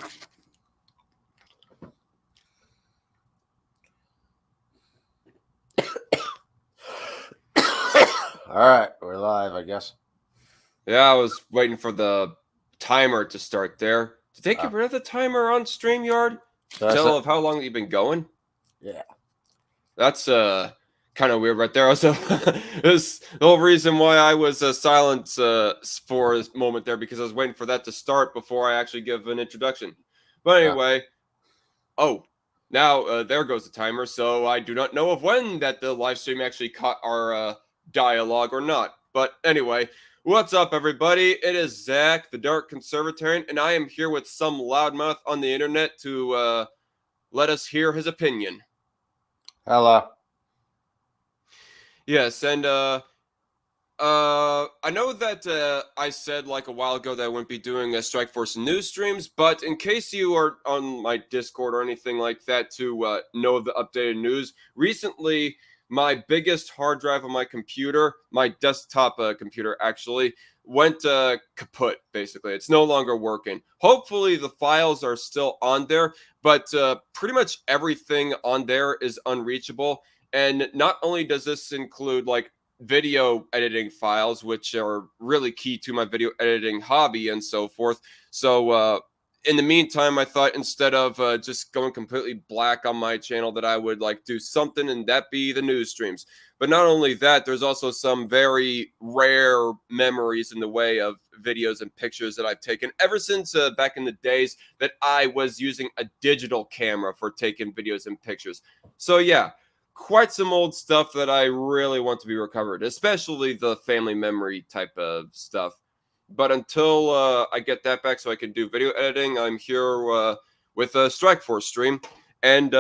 All right, we're live, I guess. Yeah, I was waiting for the timer to start there. Did they get rid of the timer on StreamYard? Tell of how long you've been going? Yeah. That's kind of weird right there. Also, this the whole reason why I was silent for a moment there, because I was waiting for that to start before I actually give an introduction. But anyway, now there goes the timer. So I do not know of when that the live stream actually caught our dialogue or not. But anyway, what's up, everybody? It is Zach, the Dark Conservatarian, and I am here with some loudmouth on the internet to let us hear his opinion. Hello. Yes, and I know that I said like a while ago that I wouldn't be doing Strike Force news streams, but in case you are on my Discord or anything like that to know the updated news, recently my biggest hard drive on my computer, my desktop computer actually, went kaput, basically. It's no longer working. Hopefully the files are still on there, but pretty much everything on there is unreachable. And not only does this include like video editing files, which are really key to my video editing hobby and so forth. So in the meantime, I thought instead of just going completely black on my channel that I would like do something and that be the news streams. But not only that, there's also some very rare memories in the way of videos and pictures that I've taken ever since back in the days that I was using a digital camera for taking videos and pictures. So yeah, quite some old stuff that I really want to be recovered, especially the family memory type of stuff. But until I get that back so I can do video editing, I'm here with a Strike Force stream. And,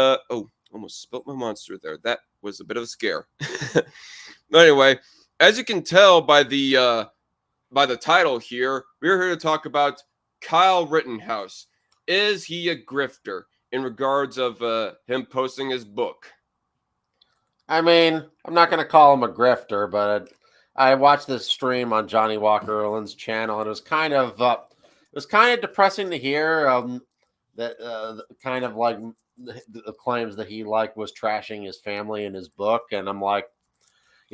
almost spilt my monster there. That was a bit of a scare. But anyway, as you can tell by the title here, we're here to talk about Kyle Rittenhouse. Is he a grifter in regards of him posting his book? I mean, I'm not going to call him a grifter, but I watched this stream on Johnny Walker Irwin's channel, and it was kind of depressing to hear that kind of like the claims that he like was trashing his family in his book. And I'm like,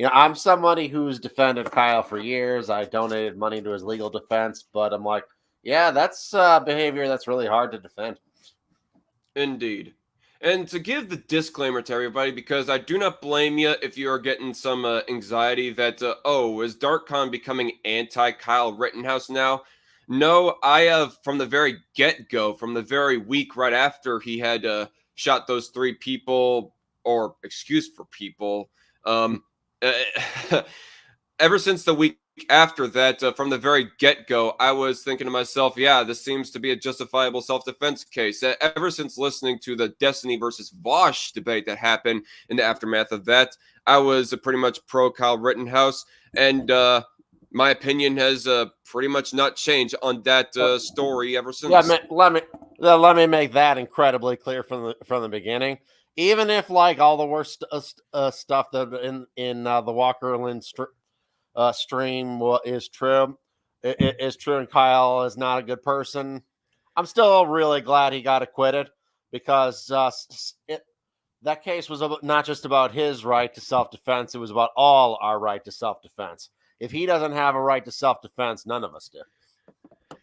I'm somebody who's defended Kyle for years. I donated money to his legal defense, but I'm like, yeah, that's behavior that's really hard to defend. Indeed. And to give the disclaimer to everybody, because I do not blame you if you are getting some anxiety that, is DarkCon becoming anti-Kyle Rittenhouse now? No, I have, from the very get-go, from the very week right after he had shot those 3 people, or excuse for people, ever since the week after that, from the very get-go, I was thinking to myself, yeah, this seems to be a justifiable self-defense case. Ever since listening to the Destiny versus Vosh debate that happened in the aftermath of that, I was pretty much pro Kyle Rittenhouse, and my opinion has pretty much not changed on that story ever since. Let me make that incredibly clear from the beginning. Even if like all the worst stuff that in the Walker Lynn stream is true, and Kyle is not a good person, I'm still really glad he got acquitted, because that case was not just about his right to self-defense, it was about all our right to self-defense. If he doesn't have a right to self-defense, none of us do.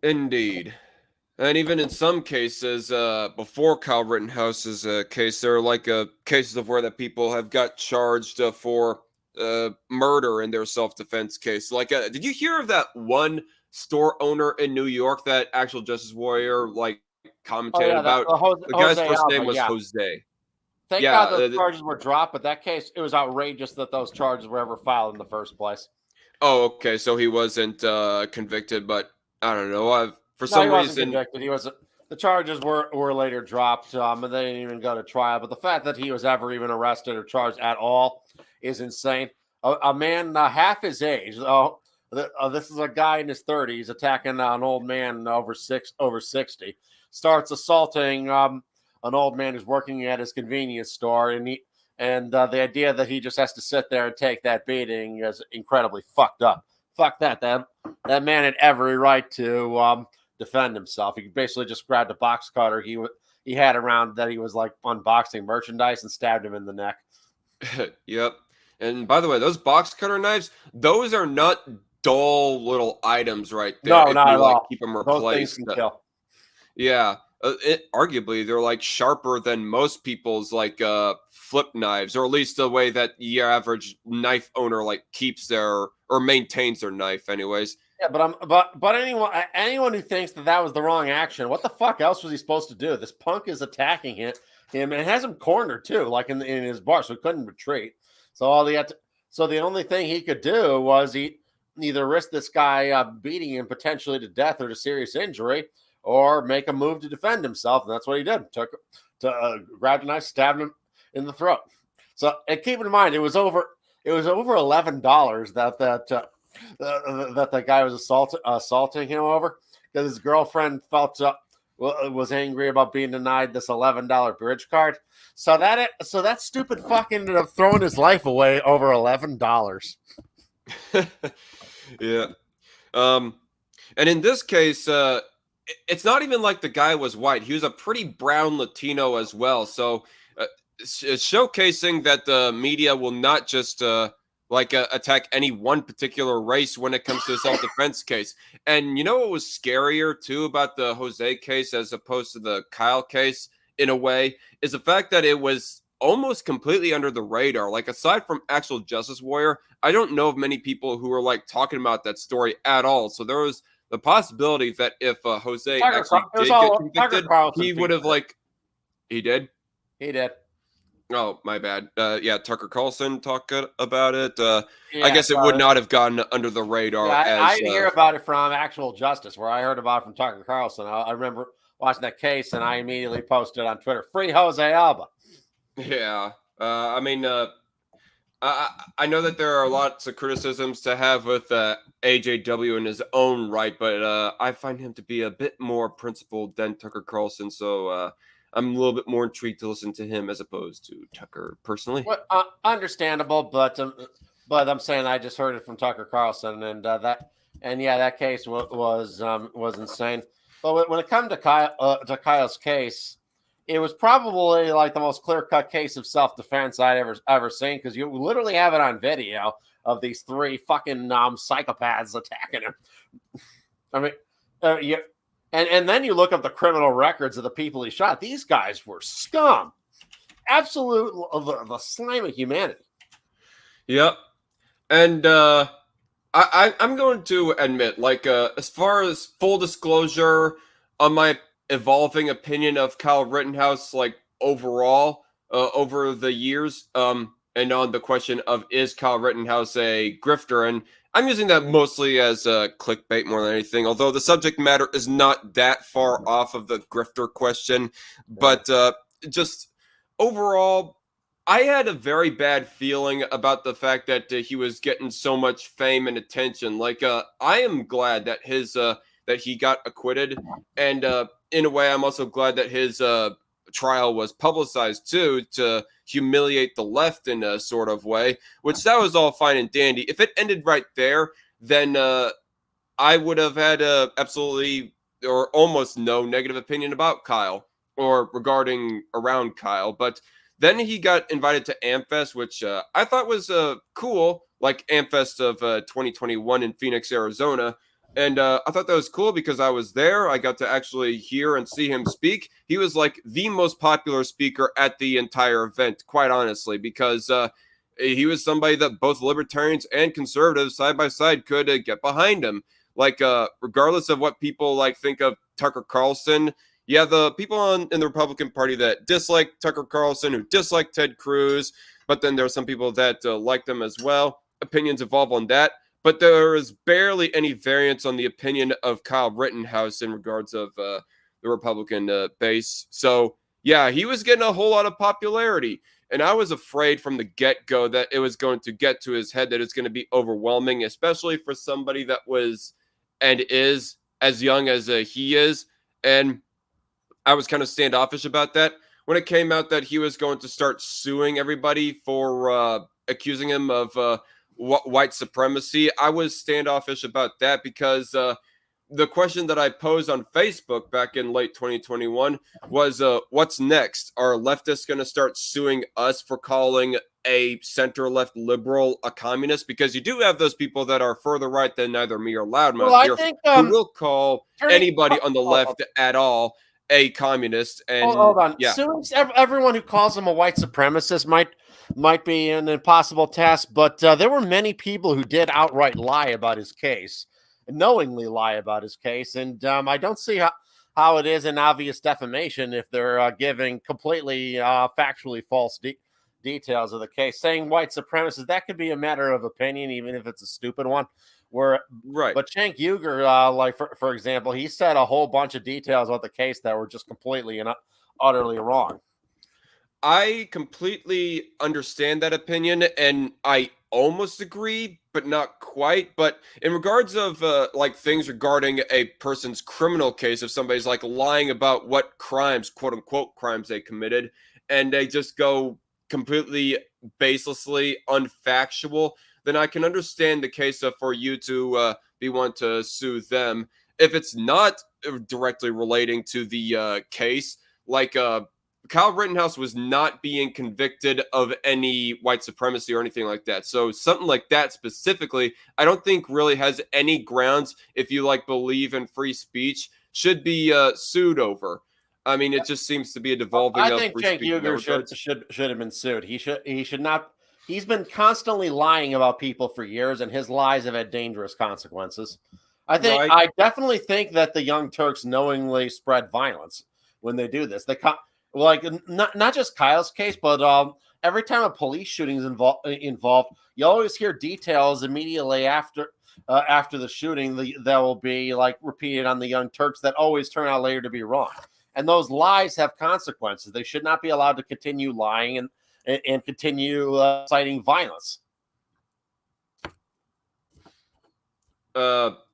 Indeed. And even in some cases, before Kyle Rittenhouse's case, there are like cases of where that people have got charged for murder in their self-defense case. Like, did you hear of that one store owner in New York that Actual Justice Warrior like commentated about? The guy's first name was Jose. Thank God those charges were dropped, but that case, it was outrageous that those charges were ever filed in the first place. Oh, okay, so he wasn't convicted, but I don't know. For he wasn't convicted. He wasn't. The charges were later dropped, and they didn't even go to trial. But the fact that he was ever even arrested or charged at all is insane. A man half his age. This is a guy in his 30s attacking an old man over 60. Starts assaulting an old man who's working at his convenience store, and the idea that he just has to sit there and take that beating is incredibly fucked up. Fuck that. That man had every right to defend himself. He basically just grabbed a box cutter he had around that he was like unboxing merchandise and stabbed him in the neck. Yep. And by the way, those box cutter knives, those are not dull little items right there. No, If not you at like all. keep them Those things replaced. can kill. Yeah. Arguably, they're like sharper than most people's like flip knives, or at least the way that the average knife owner like keeps their or maintains their knife, anyways. Yeah, but anyone who thinks that was the wrong action, what the fuck else was he supposed to do? This punk is attacking him and has him cornered too, like in his bar, so he couldn't retreat. So the only thing he could do was he either risk this guy beating him potentially to death or to serious injury, or make a move to defend himself, and that's what he did. Grabbed a knife, stabbed him in the throat. So, and keep in mind, it was over $11 that the guy was assaulting him over, because his girlfriend was angry about being denied this $11 bridge card. So that stupid fuck ended up throwing his life away over $11. Yeah. And in this case, it's not even like the guy was white. He was a pretty brown Latino as well. So it's showcasing that the media will not just attack any one particular race when it comes to a self-defense case. And you know what was scarier too about the Jose case as opposed to the Kyle case in a way is the fact that it was almost completely under the radar. Like, aside from actual Justice Warrior, I don't know of many people who were like talking about that story at all. So there was the possibility that if Jose actually did get convicted, he would have he did. Oh, my bad. Yeah, Tucker Carlson talked about it. I guess it would not have gotten under the radar. Yeah, I didn't hear about it from actual Justice, where I heard about it from Tucker Carlson. I remember watching that case, and I immediately posted on Twitter, "Free Jose Alba." Yeah, I mean, I know that there are lots of criticisms to have with AJW in his own right, but I find him to be a bit more principled than Tucker Carlson, so I'm a little bit more intrigued to listen to him as opposed to Tucker personally. Well, understandable, but I'm saying I just heard it from Tucker Carlson, and that case was insane. But when it comes to Kyle's case, it was probably like the most clear-cut case of self-defense I'd ever seen, because you literally have it on video of these three fucking psychopaths attacking him. I mean, and then you look up the criminal records of the people he shot. These guys were scum, absolute the slime of humanity. Yep, and I'm going to admit, as far as full disclosure on my evolving opinion of Kyle Rittenhouse, overall, over the years, and on the question of, is Kyle Rittenhouse a grifter? And I'm using that mostly as clickbait more than anything, although the subject matter is not that far off of the grifter question. But just overall, I had a very bad feeling about the fact that he was getting so much fame and attention. I am glad that that he got acquitted, and in a way, I'm also glad that his trial was publicized too, to humiliate the left in a sort of way, which that was all fine and dandy. If it ended right there, then I would have had absolutely or almost no negative opinion about Kyle or regarding around Kyle. But then he got invited to AmFest, which I thought was cool, like AmFest of 2021 in Phoenix, Arizona. And I thought that was cool because I was there. I got to actually hear and see him speak. He was like the most popular speaker at the entire event, quite honestly, because he was somebody that both libertarians and conservatives side by side could get behind him. Regardless of what people think of Tucker Carlson, yeah, the people in the Republican Party that dislike Tucker Carlson, who dislike Ted Cruz, but then there are some people that like them as well. Opinions evolve on that. But there is barely any variance on the opinion of Kyle Rittenhouse in regards of the Republican base. So, yeah, he was getting a whole lot of popularity. And I was afraid from the get-go that it was going to get to his head, that it's going to be overwhelming, especially for somebody that was and is as young as he is. And I was kind of standoffish about that. When it came out that he was going to start suing everybody for accusing him of white supremacy, I was standoffish about that because the question that I posed on Facebook back in late 2021 was, what's next? Are leftists going to start suing us for calling a center-left liberal a communist? Because you do have those people that are further right than either me or Well, Loudmouth I here think who will call anybody on the oh, left at all a communist. hold And on. yeah, Suing everyone who calls him a white supremacist might be an impossible task, but there were many people who did outright lie about his case, knowingly lie about his case, and I don't see how it is an obvious defamation if they're giving completely factually false details of the case. Saying white supremacist, that could be a matter of opinion, even if it's a stupid one. Where right. But Cenk Uygur, like for example, he said a whole bunch of details about the case that were just completely and utterly wrong. I completely understand that opinion, and I almost agree, but not quite. But in regards of like things regarding a person's criminal case, if somebody's like lying about what crimes, quote unquote crimes they committed, and they just go completely baselessly unfactual, then I can understand the case of for you to be one to sue them. If it's not directly relating to the case, like Kyle Rittenhouse was not being convicted of any white supremacy or anything like that. So something like that specifically, I don't think really has any grounds, if you like believe in free speech, should be sued over. I mean, it just seems to be a devolving I of think free Cenk speech in that Uygur regards. should have been sued. He should not. He's been constantly lying about people for years, and his lies have had dangerous consequences. Right. I definitely think that the Young Turks knowingly spread violence when they do this. Like not just Kyle's case, but every time a police shooting is involved, you always hear details immediately after the shooting that will be like repeated on the Young Turks that always turn out later to be wrong. And those lies have consequences. They should not be allowed to continue lying and continue inciting violence.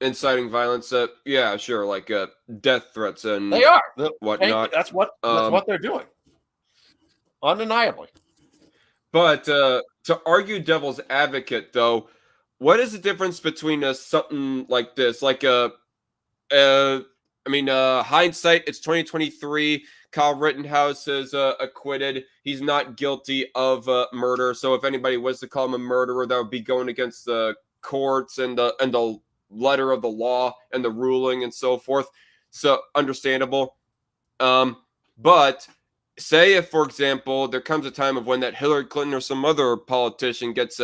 Inciting violence. Yeah, sure, like death threats and They are whatnot. That's what they're doing, undeniably. But to argue devil's advocate, though, what is the difference between something like this? Like I mean, hindsight, it's 2023. Kyle Rittenhouse is acquitted. He's not guilty of murder. So if anybody was to call him a murderer, that would be going against the courts and the letter of the law and the ruling and so forth. So understandable. But say if, for example, there comes a time of when that Hillary Clinton or some other politician gets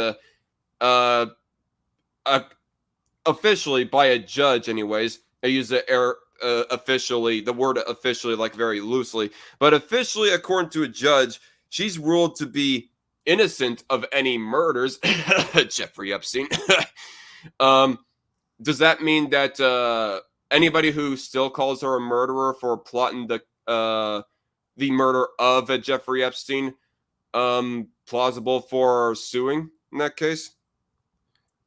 officially by a judge, anyways. I use officially, the word officially like very loosely, but officially, according to a judge, she's ruled to be innocent of any murders. Jeffrey Epstein. Does that mean that anybody who still calls her a murderer for plotting the murder of Jeffrey Epstein, plausible for suing in that case?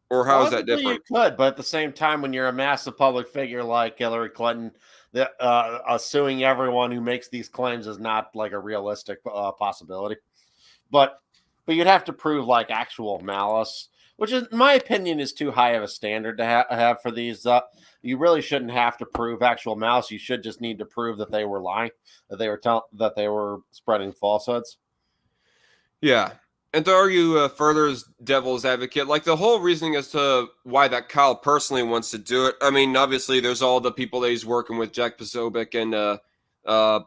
Or how is that Possibly you different? could, but at the same time, when you're a massive public figure like Hillary Clinton, that suing everyone who makes these claims is not like a realistic possibility. But you'd have to prove like actual malice, which is, in my opinion, is too high of a standard to have for these. You really shouldn't have to prove actual malice. You should just need to prove that they were lying, that they were spreading falsehoods. Yeah. And to argue further as devil's advocate, like the whole reasoning as to why that Kyle personally wants to do it. I mean, obviously, there's all the people that he's working with, Jack Posobiec and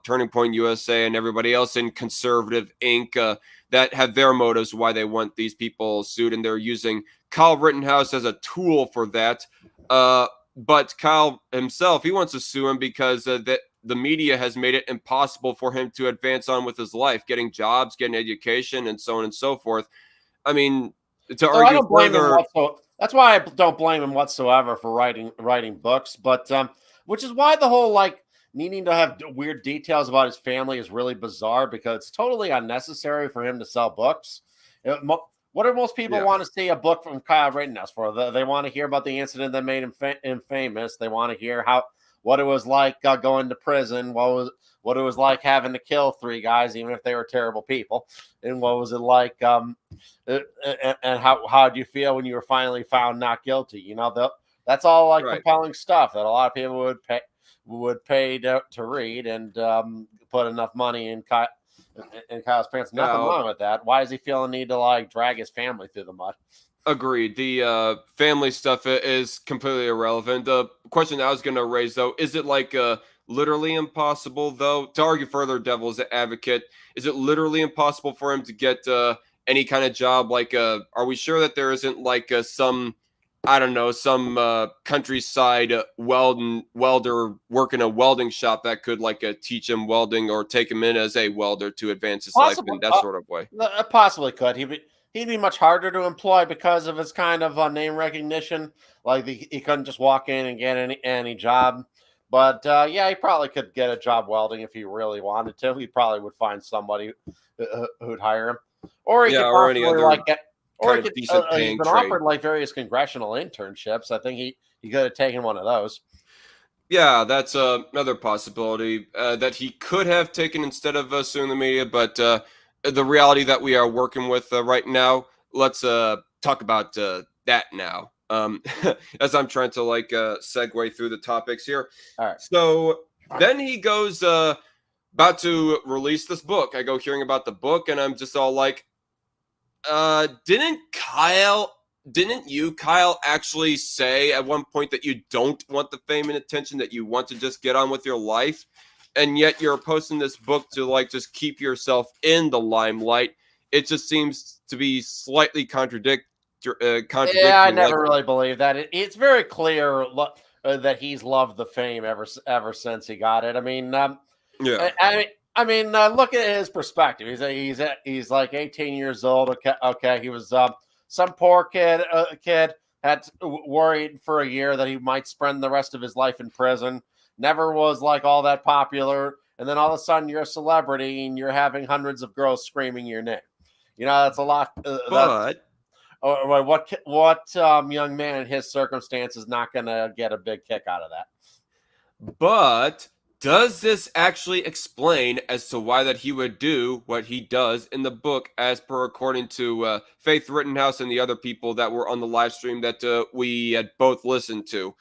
Turning Point USA and everybody else in Conservative Inc. That have their motives why they want these people sued, and they're using Kyle Rittenhouse as a tool for that. But Kyle himself, he wants to sue him because the media has made it impossible for him to advance on with his life, getting jobs, getting education, and so on and so forth. I mean, to So I argue don't blame him further, whatsoever. That's why I don't blame him whatsoever for writing books. But which is why the whole like needing to have weird details about his family is really bizarre, because it's totally unnecessary for him to sell books. What do most people yeah, want to see a book from Kyle Rittenhouse for? They want to hear about the incident that made him famous. They want to hear what it was like going to prison. What it was like having to kill 3 guys, even if they were terrible people, and what was it like? And how do you feel when you were finally found not guilty? You know, That's all like Right. compelling stuff that a lot of people would pay to read, and put enough money in Kyle's pants. Nothing Now, wrong with that. Why does he feel the need to like drag his family through the mud? agreed. The family stuff is completely irrelevant. The question I was going to raise, though, is it like literally impossible, though, to argue further devil's advocate? Is it literally impossible for him to get any kind of job? Like, are we sure that there isn't like some, I don't know, some countryside welder working a welding shop that could like teach him welding or take him in as a welder to advance his life Possibly, in that sort of way? possibly could. He'd be much harder to employ because of his kind of name recognition. Like he couldn't just walk in and get any job. But yeah, he probably could get a job welding if he really wanted to. He probably would find somebody who'd hire him, or he Yeah, could or any possibly other like get, or kind he of could. decent He's paying been trade. offered like various congressional internships. I think he could have taken one of those. Yeah, that's another possibility that he could have taken instead of suing the media. But the reality that we are working with right now, let's talk about that now. As I'm trying to like segue through the topics here. All right. So then he goes about to release this book. I go hearing about the book, and I'm just all like, didn't you, Kyle, actually say at one point that you don't want the fame and attention, that you want to just get on with your life? And yet you're posting this book to like just keep yourself in the limelight. It just seems to be slightly contradictory. Yeah, I Like, never really believed that. It's very clear that he's loved the fame ever since he got it. I mean, yeah, look at his perspective. He's like 18 years old. Okay. He was some poor kid had worried for a year that he might spend the rest of his life in prison. Never was like all that popular, and then all of a sudden you're a celebrity and you're having hundreds of girls screaming your name. That's a lot. but What young man in his circumstances not going to get a big kick out of that? But does this actually explain as to why that he would do what he does in the book, as per according to Faith Rittenhouse and the other people that were on the live stream that we had both listened to,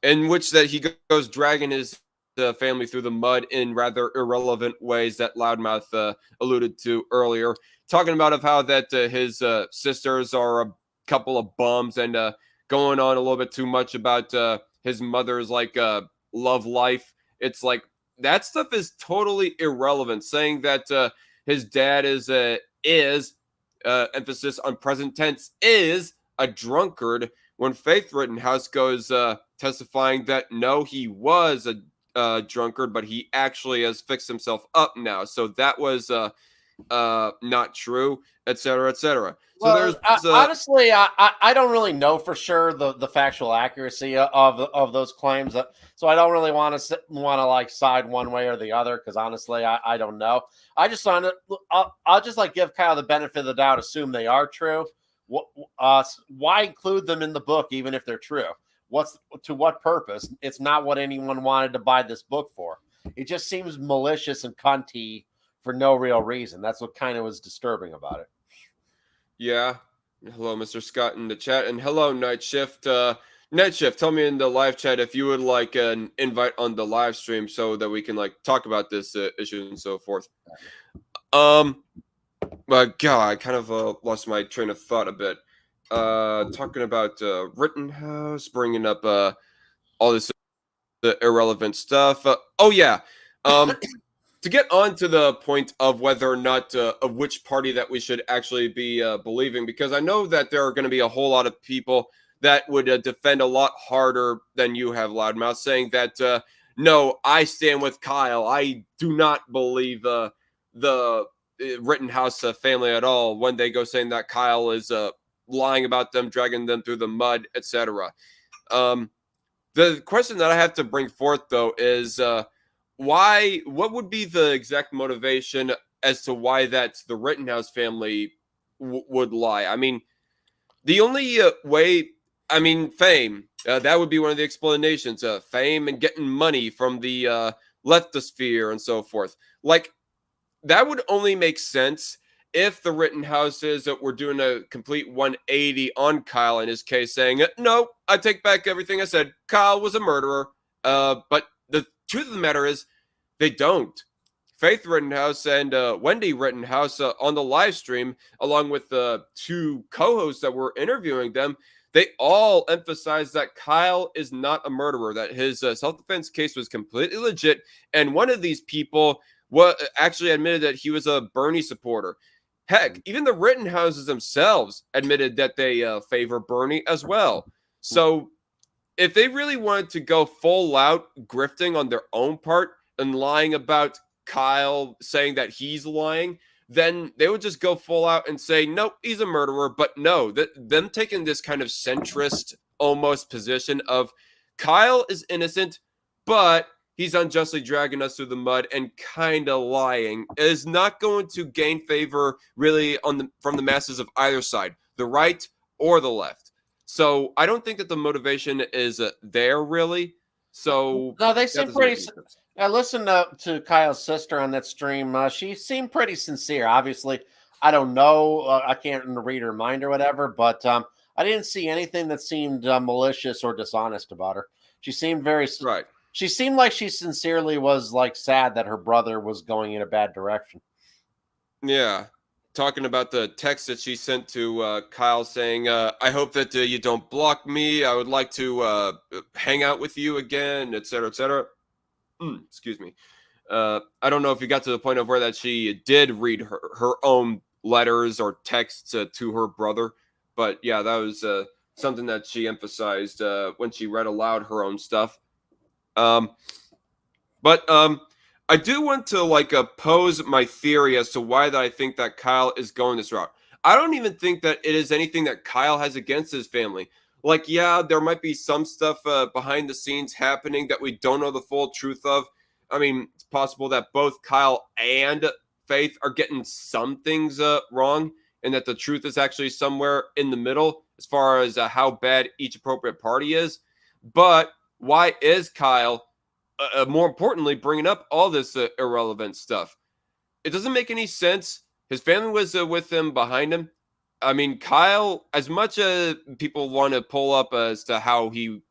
in which that he goes dragging his family through the mud in rather irrelevant ways that Loudmouth alluded to earlier, talking about of how that his sisters are a couple of bums, and going on a little bit too much about his mother's like love life. It's like that stuff is totally irrelevant. Saying that his dad is emphasis on present tense, is a drunkard, when Faith Rittenhouse goes testifying that no, he was a drunkard, but he actually has fixed himself up now. So that was not true, etc., etc. So Well, there's honestly, I don't really know for sure the factual accuracy of those claims. So I don't really want to like side one way or the other, because honestly, I don't know. I just want to I'll just like give Kyle the benefit of the doubt, assume they are true. Why include them in the book even if they're true? To what purpose? It's not what anyone wanted to buy this book for. It just seems malicious and cunty for no real reason. That's what kind of was disturbing about it. Yeah. Hello, Mr. Scott in the chat, and hello, Night Shift. Night Shift, tell me in the live chat if you would like an invite on the live stream so that we can like talk about this issue and so forth. But God, I kind of lost my train of thought a bit. Talking about Rittenhouse, bringing up all this irrelevant stuff. Oh yeah. To get on to the point of whether or not of which party that we should actually be believing, because I know that there are going to be a whole lot of people that would defend a lot harder than you have, Loudmouth, saying that no, I stand with Kyle. I do not believe the Rittenhouse family at all when they go saying that Kyle is lying about them, dragging them through the mud, etc. The question that I have to bring forth though is what would be the exact motivation as to why that the Rittenhouse family would lie? I mean, the only way, I mean, fame, that would be one of the explanations, fame and getting money from the leftosphere and so forth. Like, that would only make sense if the Rittenhouses were doing a complete 180 on Kyle in his case, saying, no, I take back everything I said. Kyle was a murderer. But the truth of the matter is, they don't. Faith Rittenhouse and Wendy Rittenhouse on the live stream, along with the two co-hosts that were interviewing them, they all emphasized that Kyle is not a murderer, that his self-defense case was completely legit. And one of these people actually admitted that he was a Bernie supporter. Heck, even the Rittenhouses themselves admitted that they favor Bernie as well. So if they really wanted to go full out grifting on their own part and lying about Kyle, saying that he's lying, then they would just go full out and say, nope, he's a murderer. But no, them taking this kind of centrist almost position of Kyle is innocent, but he's unjustly dragging us through the mud and kind of lying is not going to gain favor really from the masses of either side, the right or the left. So I don't think that the motivation is there really. So no, they seem pretty. I listened to Kyle's sister on that stream. She seemed pretty sincere. Obviously, I don't know. I can't read her mind or whatever, but I didn't see anything that seemed malicious or dishonest about her. She seemed very right. She seemed like she sincerely was like sad that her brother was going in a bad direction. Yeah. Talking about the text that she sent to Kyle saying, I hope that you don't block me. I would like to hang out with you again, et cetera, et cetera. Excuse me. I don't know if you got to the point of where that she did read her own letters or texts to her brother. But yeah, that was something that she emphasized when she read aloud her own stuff. But I do want to pose my theory as to why that I think that Kyle is going this route. I don't even think that it is anything that Kyle has against his family. Like, yeah, there might be some stuff behind the scenes happening that we don't know the full truth of. I mean, it's possible that both Kyle and Faith are getting some things wrong, and that the truth is actually somewhere in the middle as far as how bad each appropriate party is. But why is Kyle, more importantly, bringing up all this irrelevant stuff? It doesn't make any sense. His family was with him, behind him. I mean, Kyle, as much as people want to pull up as to how he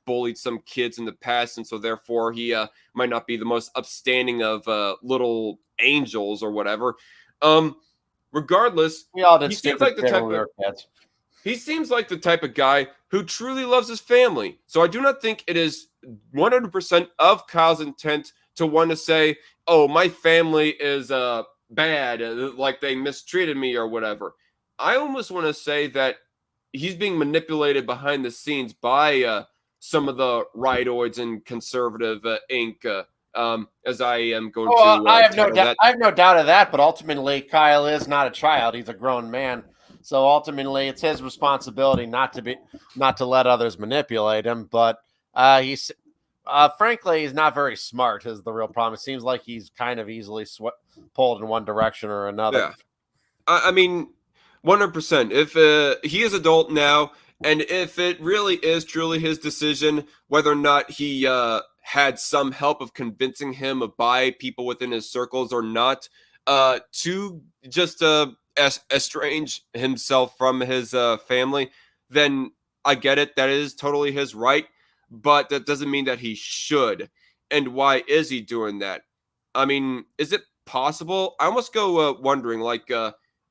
bullied some kids in the past, and so therefore he might not be the most upstanding of little angels or whatever. Regardless, we all did he seems like the type of kids. He seems like the type of guy who truly loves his family. So I do not think it is 100% of Kyle's intent to want to say, "Oh, my family is bad, like they mistreated me or whatever." I almost want to say that he's being manipulated behind the scenes by some of the rightoids and conservative Inc. As I am going to. I have no doubt. I have no doubt of that. But ultimately, Kyle is not a child; he's a grown man. So ultimately, it's his responsibility not to let others manipulate him. But he's frankly, he's not very smart. Is the real problem? It seems like he's kind of easily pulled in one direction or another. Yeah, I mean. 100%. If he is adult now, and if it really is truly his decision, whether or not he had some help of convincing him by people within his circles or not, to just estrange himself from his family, then I get it. That is totally his right, but that doesn't mean that he should. And why is he doing that? I mean, is it possible? I almost go wondering,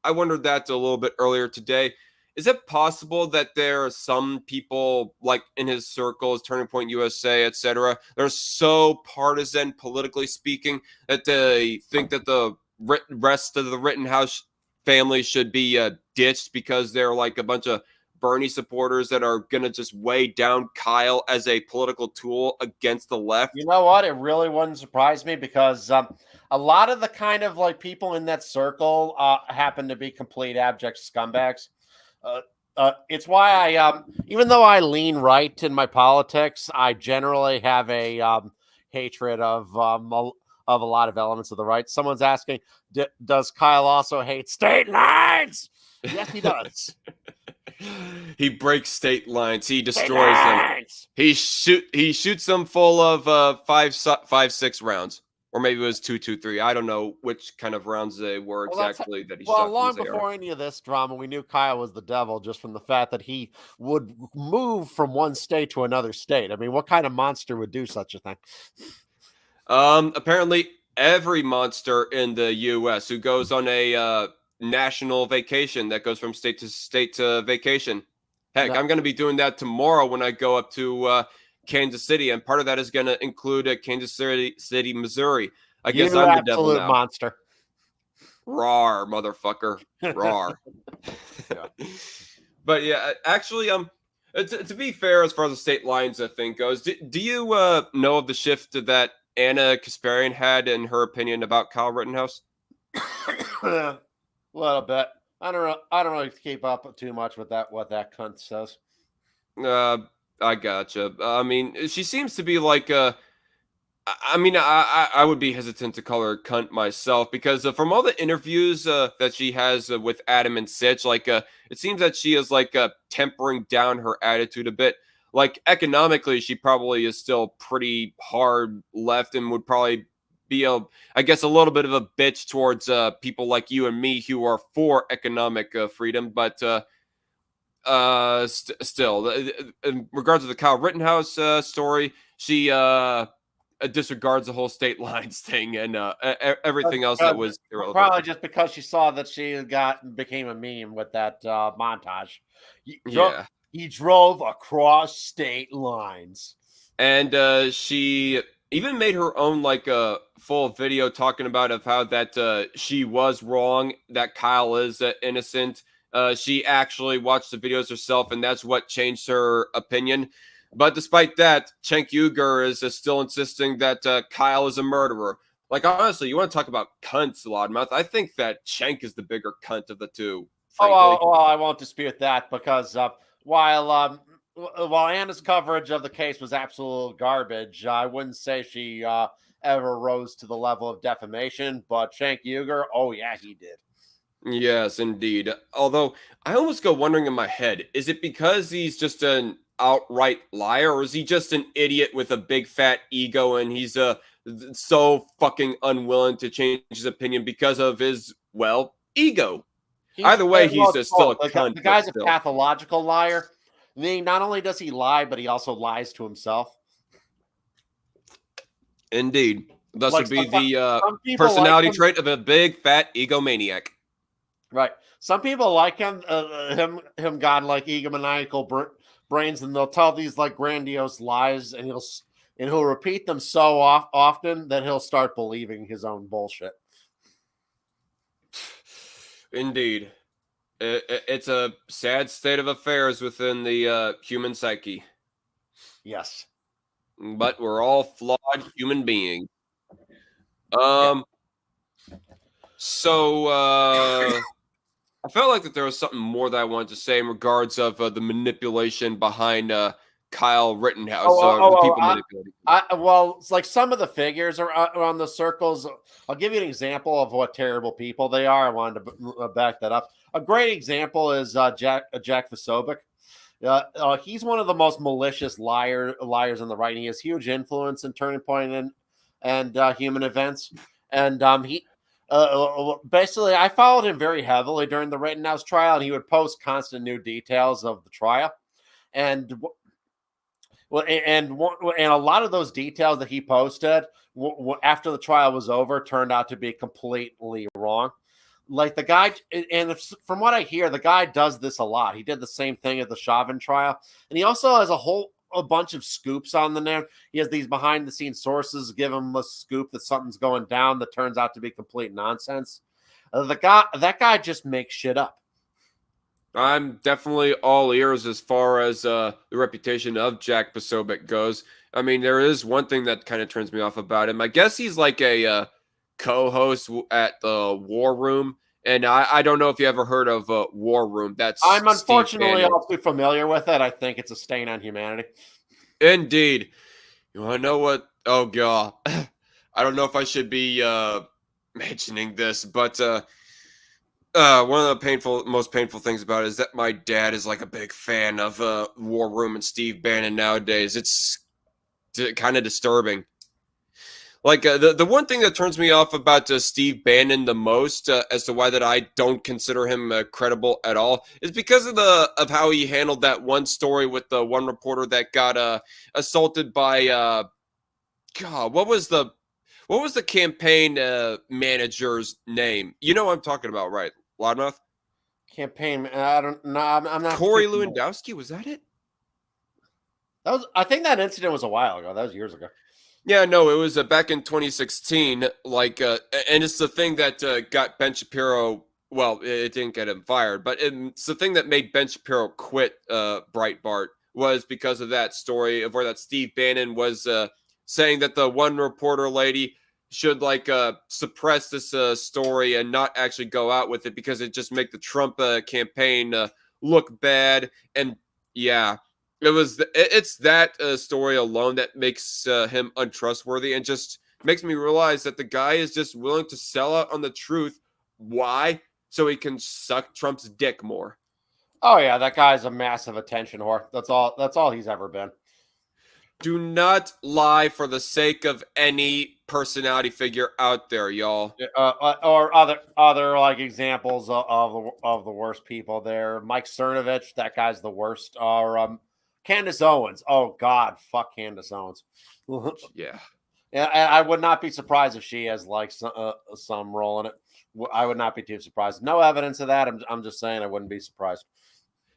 I wondered that a little bit earlier today. Is it possible that there are some people in his circles, Turning Point USA, etc., they're so partisan, politically speaking, that they think that the rest of the Rittenhouse family should be ditched because they're a bunch of Bernie supporters that are going to just weigh down Kyle as a political tool against the left? You know what? It really wouldn't surprise me because a lot of the kind of people in that circle happen to be complete abject scumbags. It's why I, even though I lean right in my politics, I generally have a hatred of a lot of elements of the right. Someone's asking, does Kyle also hate state lines? Yes, he does. He breaks state lines. He destroys them. He shoots them full of 5.6 rounds. or maybe it was 2-2-3. I don't know which kind of rounds they were exactly that he shot from long his AR. before any of this drama, we knew Kyle was the devil just from the fact that he would move from one state to another state. I mean, what kind of monster would do such a thing? Apparently, every monster in the U.S. who goes on a national vacation that goes from state to vacation. Heck, No. I'm going to be doing that tomorrow when I go up to Kansas City, and part of that is going to include Kansas City, Missouri. I guess I'm the devil now. Monster. Rawr, motherfucker. Rawr. Yeah. But yeah, actually, to be fair, as far as the state lines, I think goes, do you know of the shift that Anna Kasparian had in her opinion about Kyle Rittenhouse? A little bit. I don't really keep up too much with that. What that cunt says. I gotcha. I mean, she seems to be like I mean, I would be hesitant to call her a cunt myself because from all the interviews that she has with Adam and Sitch, like it seems that she is like tempering down her attitude a bit. Like economically, she probably is still pretty hard left and would probably be I guess, a little bit of a bitch towards people like you and me who are for economic freedom. But still, in regards to the Kyle Rittenhouse story, she disregards the whole state lines thing and everything else that was irrelevant. Probably just because she saw that she became a meme with that montage. Yeah, he drove across state lines, and she even made her own like a full video talking about of how that she was wrong, that Kyle is innocent. She actually watched the videos herself, and that's what changed her opinion. But despite that, Cenk Uygur is still insisting that Kyle is a murderer. Like, honestly, you want to talk about cunts, Loudmouth? I think that Cenk is the bigger cunt of the two, frankly. Oh, well, I won't dispute that because while Anna's coverage of the case was absolute garbage, I wouldn't say she ever rose to the level of defamation. But Cenk Uygur, oh yeah, he did. Yes, indeed. Although, I almost go wondering in my head, is it because he's just an outright liar, or is he just an idiot with a big fat ego and he's so fucking unwilling to change his opinion because of his, well, ego? Either way, he's still a cunt. The guy's a pathological liar. I mean, not only does he lie, but he also lies to himself. Indeed. Thus would be the personality trait of a big fat egomaniac. Right. Some people like him godlike egomaniacal brains, and they'll tell these like grandiose lies, and he'll repeat them so often that he'll start believing his own bullshit. Indeed. It's a sad state of affairs within the human psyche. Yes. But we're all flawed human beings. So I felt like that there was something more that I wanted to say in regards of the manipulation behind Kyle Rittenhouse. People manipulating. Well, it's like some of the figures around the circles. I'll give you an example of what terrible people they are. I wanted to back that up. A great example is Jack Posobiec. He's one of the most malicious liars on the right. He has huge influence in Turning Point and human events. And he basically, I followed him very heavily during the Rittenhouse trial, and he would post constant new details of the trial. And a lot of those details that he posted after the trial was over turned out to be completely wrong. Like the guy, and from what I hear, the guy does this a lot. He did the same thing at the Chauvin trial, and he also has a bunch of scoops on the net. He has these behind the scenes sources give him a scoop that something's going down that turns out to be complete nonsense. That guy just makes shit up. I'm definitely all ears as far as the reputation of Jack Posobiec goes. I mean, there is one thing that kind of turns me off about him. I guess he's like a co-host at the War Room, and I don't know if you ever heard of War Room. I'm unfortunately all too familiar with it. I think it's a stain on humanity. Indeed. You want to know what? Oh god, I don't know if I should be mentioning this, but one of the most painful things about it is that my dad is like a big fan of War Room and Steve Bannon nowadays. It's kind of disturbing. Like the one thing that turns me off about Steve Bannon the most, as to why that I don't consider him credible at all, is because of how he handled that one story with the one reporter that got assaulted by God. What was the campaign manager's name? You know what I'm talking about, right? Loudmouth? Campaign. I don't know. I'm not. Corey Lewandowski, was that it? That was. I think that incident was a while ago. That was years ago. Yeah, no, it was back in 2016. And it's the thing that got Ben Shapiro. Well, it didn't get him fired, but it's the thing that made Ben Shapiro quit Breitbart was because of that story of where that Steve Bannon was saying that the one reporter lady should suppress this story and not actually go out with it because it just make the Trump campaign look bad. And yeah. It's that story alone that makes him untrustworthy and just makes me realize that the guy is just willing to sell out on the truth. Why? So he can suck Trump's dick more. Oh yeah, that guy's a massive attention whore. That's all he's ever been. Do not lie for the sake of any personality figure out there, y'all. Or other like examples of the worst people there. Mike Cernovich, that guy's the worst. Or Candace Owens. Oh God, fuck Candace Owens. Yeah. Yeah, I would not be surprised if she has some role in it. I would not be too surprised. No evidence of that. I'm just saying I wouldn't be surprised.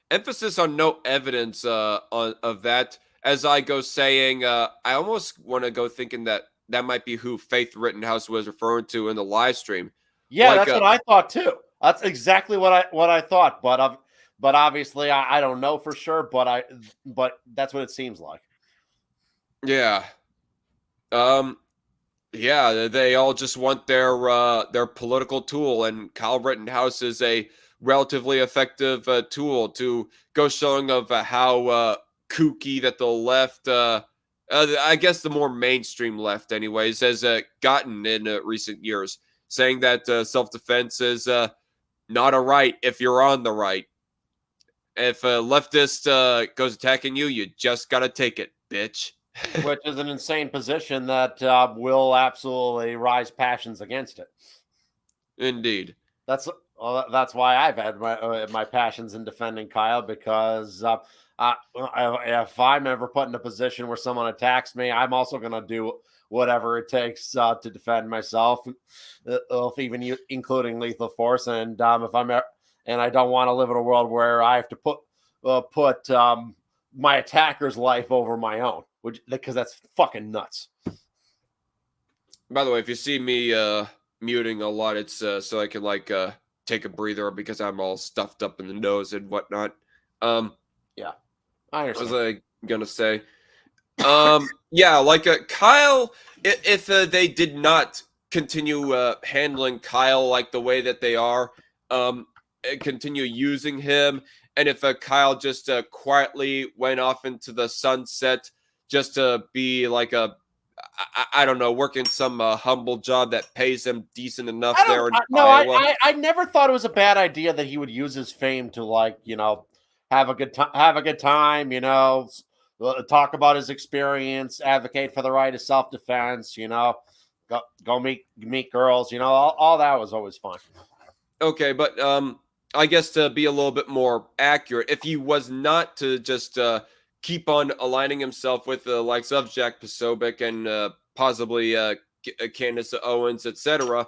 Emphasis on no evidence of that. As I go saying, I almost want to go thinking that might be who Faith Rittenhouse was referring to in the live stream. Yeah, that's what I thought too. That's exactly what I thought. But obviously, I don't know for sure. But that's what it seems like. Yeah. Yeah. They all just want their political tool, and Kyle Rittenhouse is a relatively effective tool to go showing of how kooky that the left, I guess the more mainstream left, anyways, has gotten in recent years, saying that self-defense is not a right if you're on the right. If a leftist goes attacking you, you just gotta take it, bitch. Which is an insane position that will absolutely rise passions against it. Indeed. That's why I've had my passions in defending Kyle, because if I'm ever put in a position where someone attacks me, I'm also going to do whatever it takes to defend myself, even including lethal force. And if and I don't want to live in a world where I have to put my attacker's life over my own, because that's fucking nuts. By the way, if you see me muting a lot, it's so I can take a breather because I'm all stuffed up in the nose and whatnot. Yeah, I understand. What was I gonna say? Yeah, Kyle. If they did not continue handling Kyle like the way that they are, continue using him, and if Kyle just quietly went off into the sunset just to be I don't know, working some humble job that pays him decent enough there in Iowa. I never thought it was a bad idea that he would use his fame to have a good time, talk about his experience, advocate for the right of self-defense, go meet girls, all that was always fun. Okay, but I guess to be a little bit more accurate, if he was not to just keep on aligning himself with the likes of Jack Posobiec and possibly Candace Owens, etc.,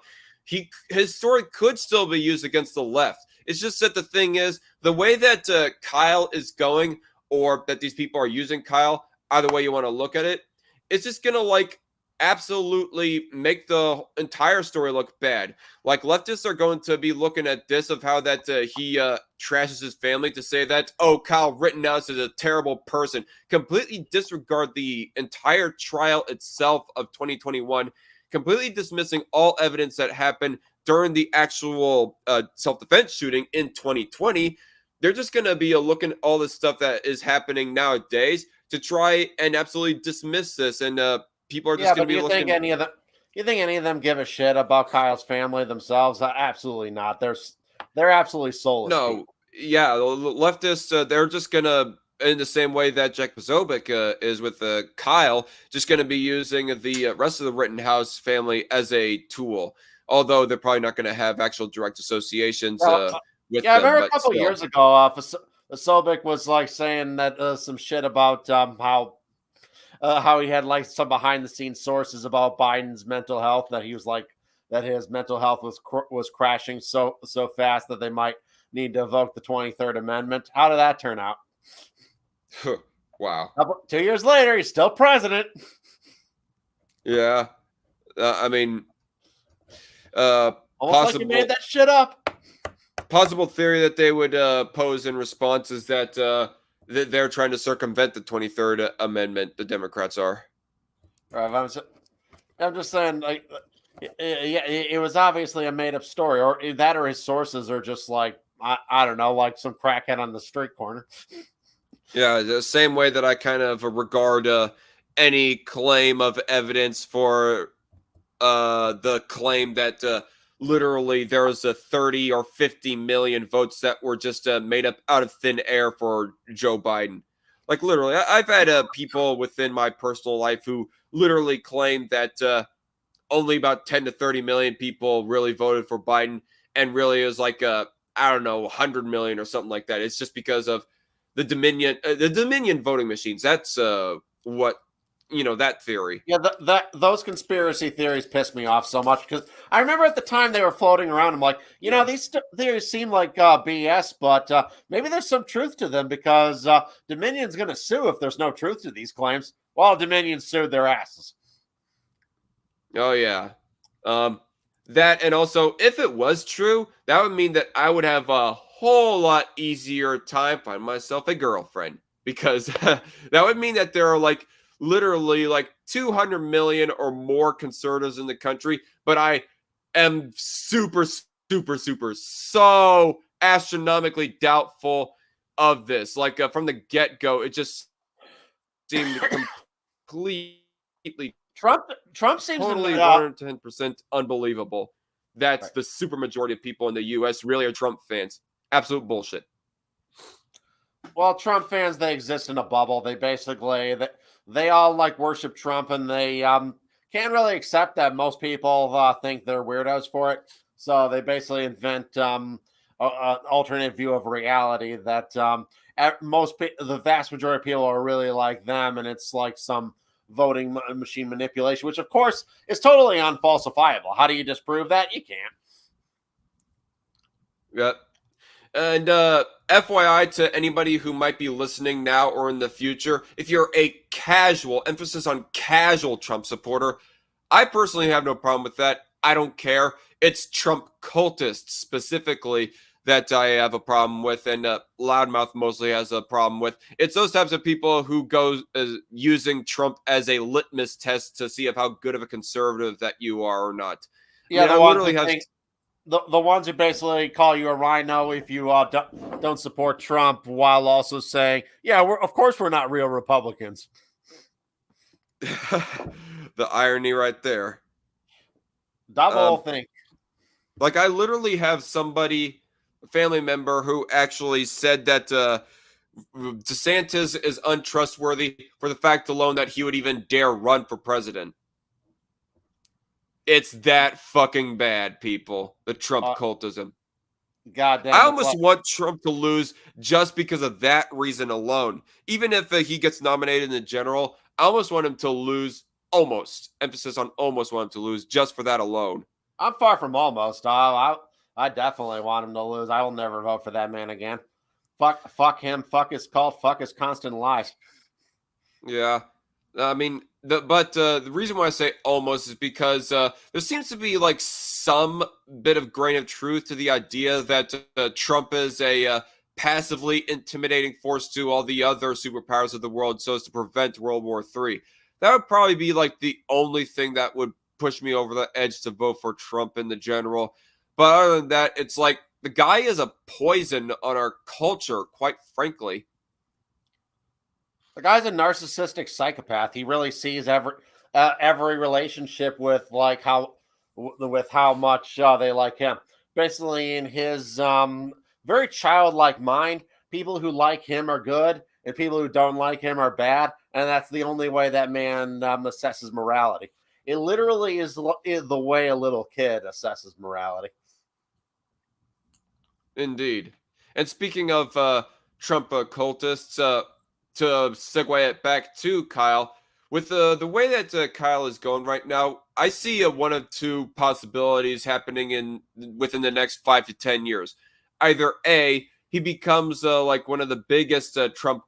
his story could still be used against the left. It's just that the thing is, the way that Kyle is going, or that these people are using Kyle, either way you want to look at it, it's just going to absolutely make the entire story look bad. Leftists are going to be looking at this of how that he trashes his family to say that, oh, Kyle Rittenhouse is a terrible person, completely disregard the entire trial itself of 2021, completely dismissing all evidence that happened during the actual self-defense shooting in 2020. They're just going to be looking at all this stuff that is happening nowadays to try and absolutely dismiss this, and people are just going to be looking. You think any of them give a shit about Kyle's family themselves? Absolutely not. They're absolutely soulless. No, yeah, leftists, they're just gonna in the same way that Jack Posobiec is with Kyle, just going to be using the rest of the Rittenhouse family as a tool. Although they're probably not going to have actual direct associations with yeah, I them, remember a but couple still. years ago, Sobek was like saying that some shit about how he had like some behind the scenes sources about Biden's mental health, that he was like that his mental health was crashing so fast that they might need to evoke the 23rd Amendment. How did that turn out? Wow. 2 years later, he's still president. Yeah. I mean, Almost like he made that shit up. Possible theory that they would pose in response is that they're trying to circumvent the 23rd Amendment. The Democrats are. Right, I'm just saying, like, yeah, it was obviously a made up story, or that, or his sources are just like I don't know, like some crackhead on the street corner. Yeah, the same way that I kind of regard any claim of evidence for the claim that literally there was a 30 or 50 million votes that were just made up out of thin air for Joe Biden. Like literally, I've had people within my personal life who literally claimed that only about 10 to 30 million people really voted for Biden, and really it was like I don't know, 100 million or something like that. It's just because of the Dominion voting machines. That's what that theory. Yeah, those conspiracy theories piss me off so much, because I remember at the time they were floating around. I'm like, these theories seem like BS, but maybe there's some truth to them, because Dominion's going to sue if there's no truth to these claims. Well, Dominion sued their asses. Oh yeah, that, and also if it was true, that would mean that I would have a whole lot easier time finding myself a girlfriend, because that would mean that there are like literally like 200 million or more conservatives in the country, but I am super so astronomically doubtful of this. Like from the get-go, it just seemed completely Trump seems totally to 110% unbelievable. That's right. the super majority of people in the US really are Trump fans. Absolute bullshit. Well, Trump fans, they exist in a bubble. They basically they all like worship Trump, and they can't really accept that most people think they're weirdos for it. So they basically invent an alternate view of reality that the vast majority of people are really like them, and it's like some voting machine manipulation, which of course is totally unfalsifiable. How do you disprove that? You can't. Yep. And FYI to anybody who might be listening now or in the future, if you're a casual, emphasis on casual Trump supporter, I personally have no problem with that. I don't care. It's Trump cultists specifically that I have a problem with, and Loudmouth mostly has a problem with. It's those types of people who go using Trump as a litmus test to see if how good of a conservative that you are or not. Yeah, I literally have... The ones who basically call you a rhino if you don't support Trump, while also saying, yeah, of course we're not real Republicans. The irony right there. Double think. Like I literally have somebody, a family member, who actually said that DeSantis is untrustworthy for the fact alone that he would even dare run for president. It's that fucking bad, people. The Trump cultism. Goddamn. I almost want Trump to lose just because of that reason alone. Even if he gets nominated in general, I almost want him to lose. Almost. Emphasis on almost want him to lose just for that alone. I'm far from almost. I definitely want him to lose. I will never vote for that man again. Fuck him. Fuck his cult. Fuck his constant lies. Yeah. I mean, the reason why I say almost is because there seems to be like some bit of grain of truth to the idea that Trump is a passively intimidating force to all the other superpowers of the world so as to prevent World War III. That would probably be like the only thing that would push me over the edge to vote for Trump in the general. But other than that, it's like the guy is a poison on our culture, quite frankly. The guy's a narcissistic psychopath. He really sees every relationship with like how much they like him. Basically, in his very childlike mind, people who like him are good, and people who don't like him are bad, and that's the only way that man assesses morality. It literally is the way a little kid assesses morality. Indeed. And speaking of Trump cultists, to segue it back to Kyle, with the way that Kyle is going right now, I see one of two possibilities happening within the next 5 to 10 years. Either A, he becomes like one of the biggest Trump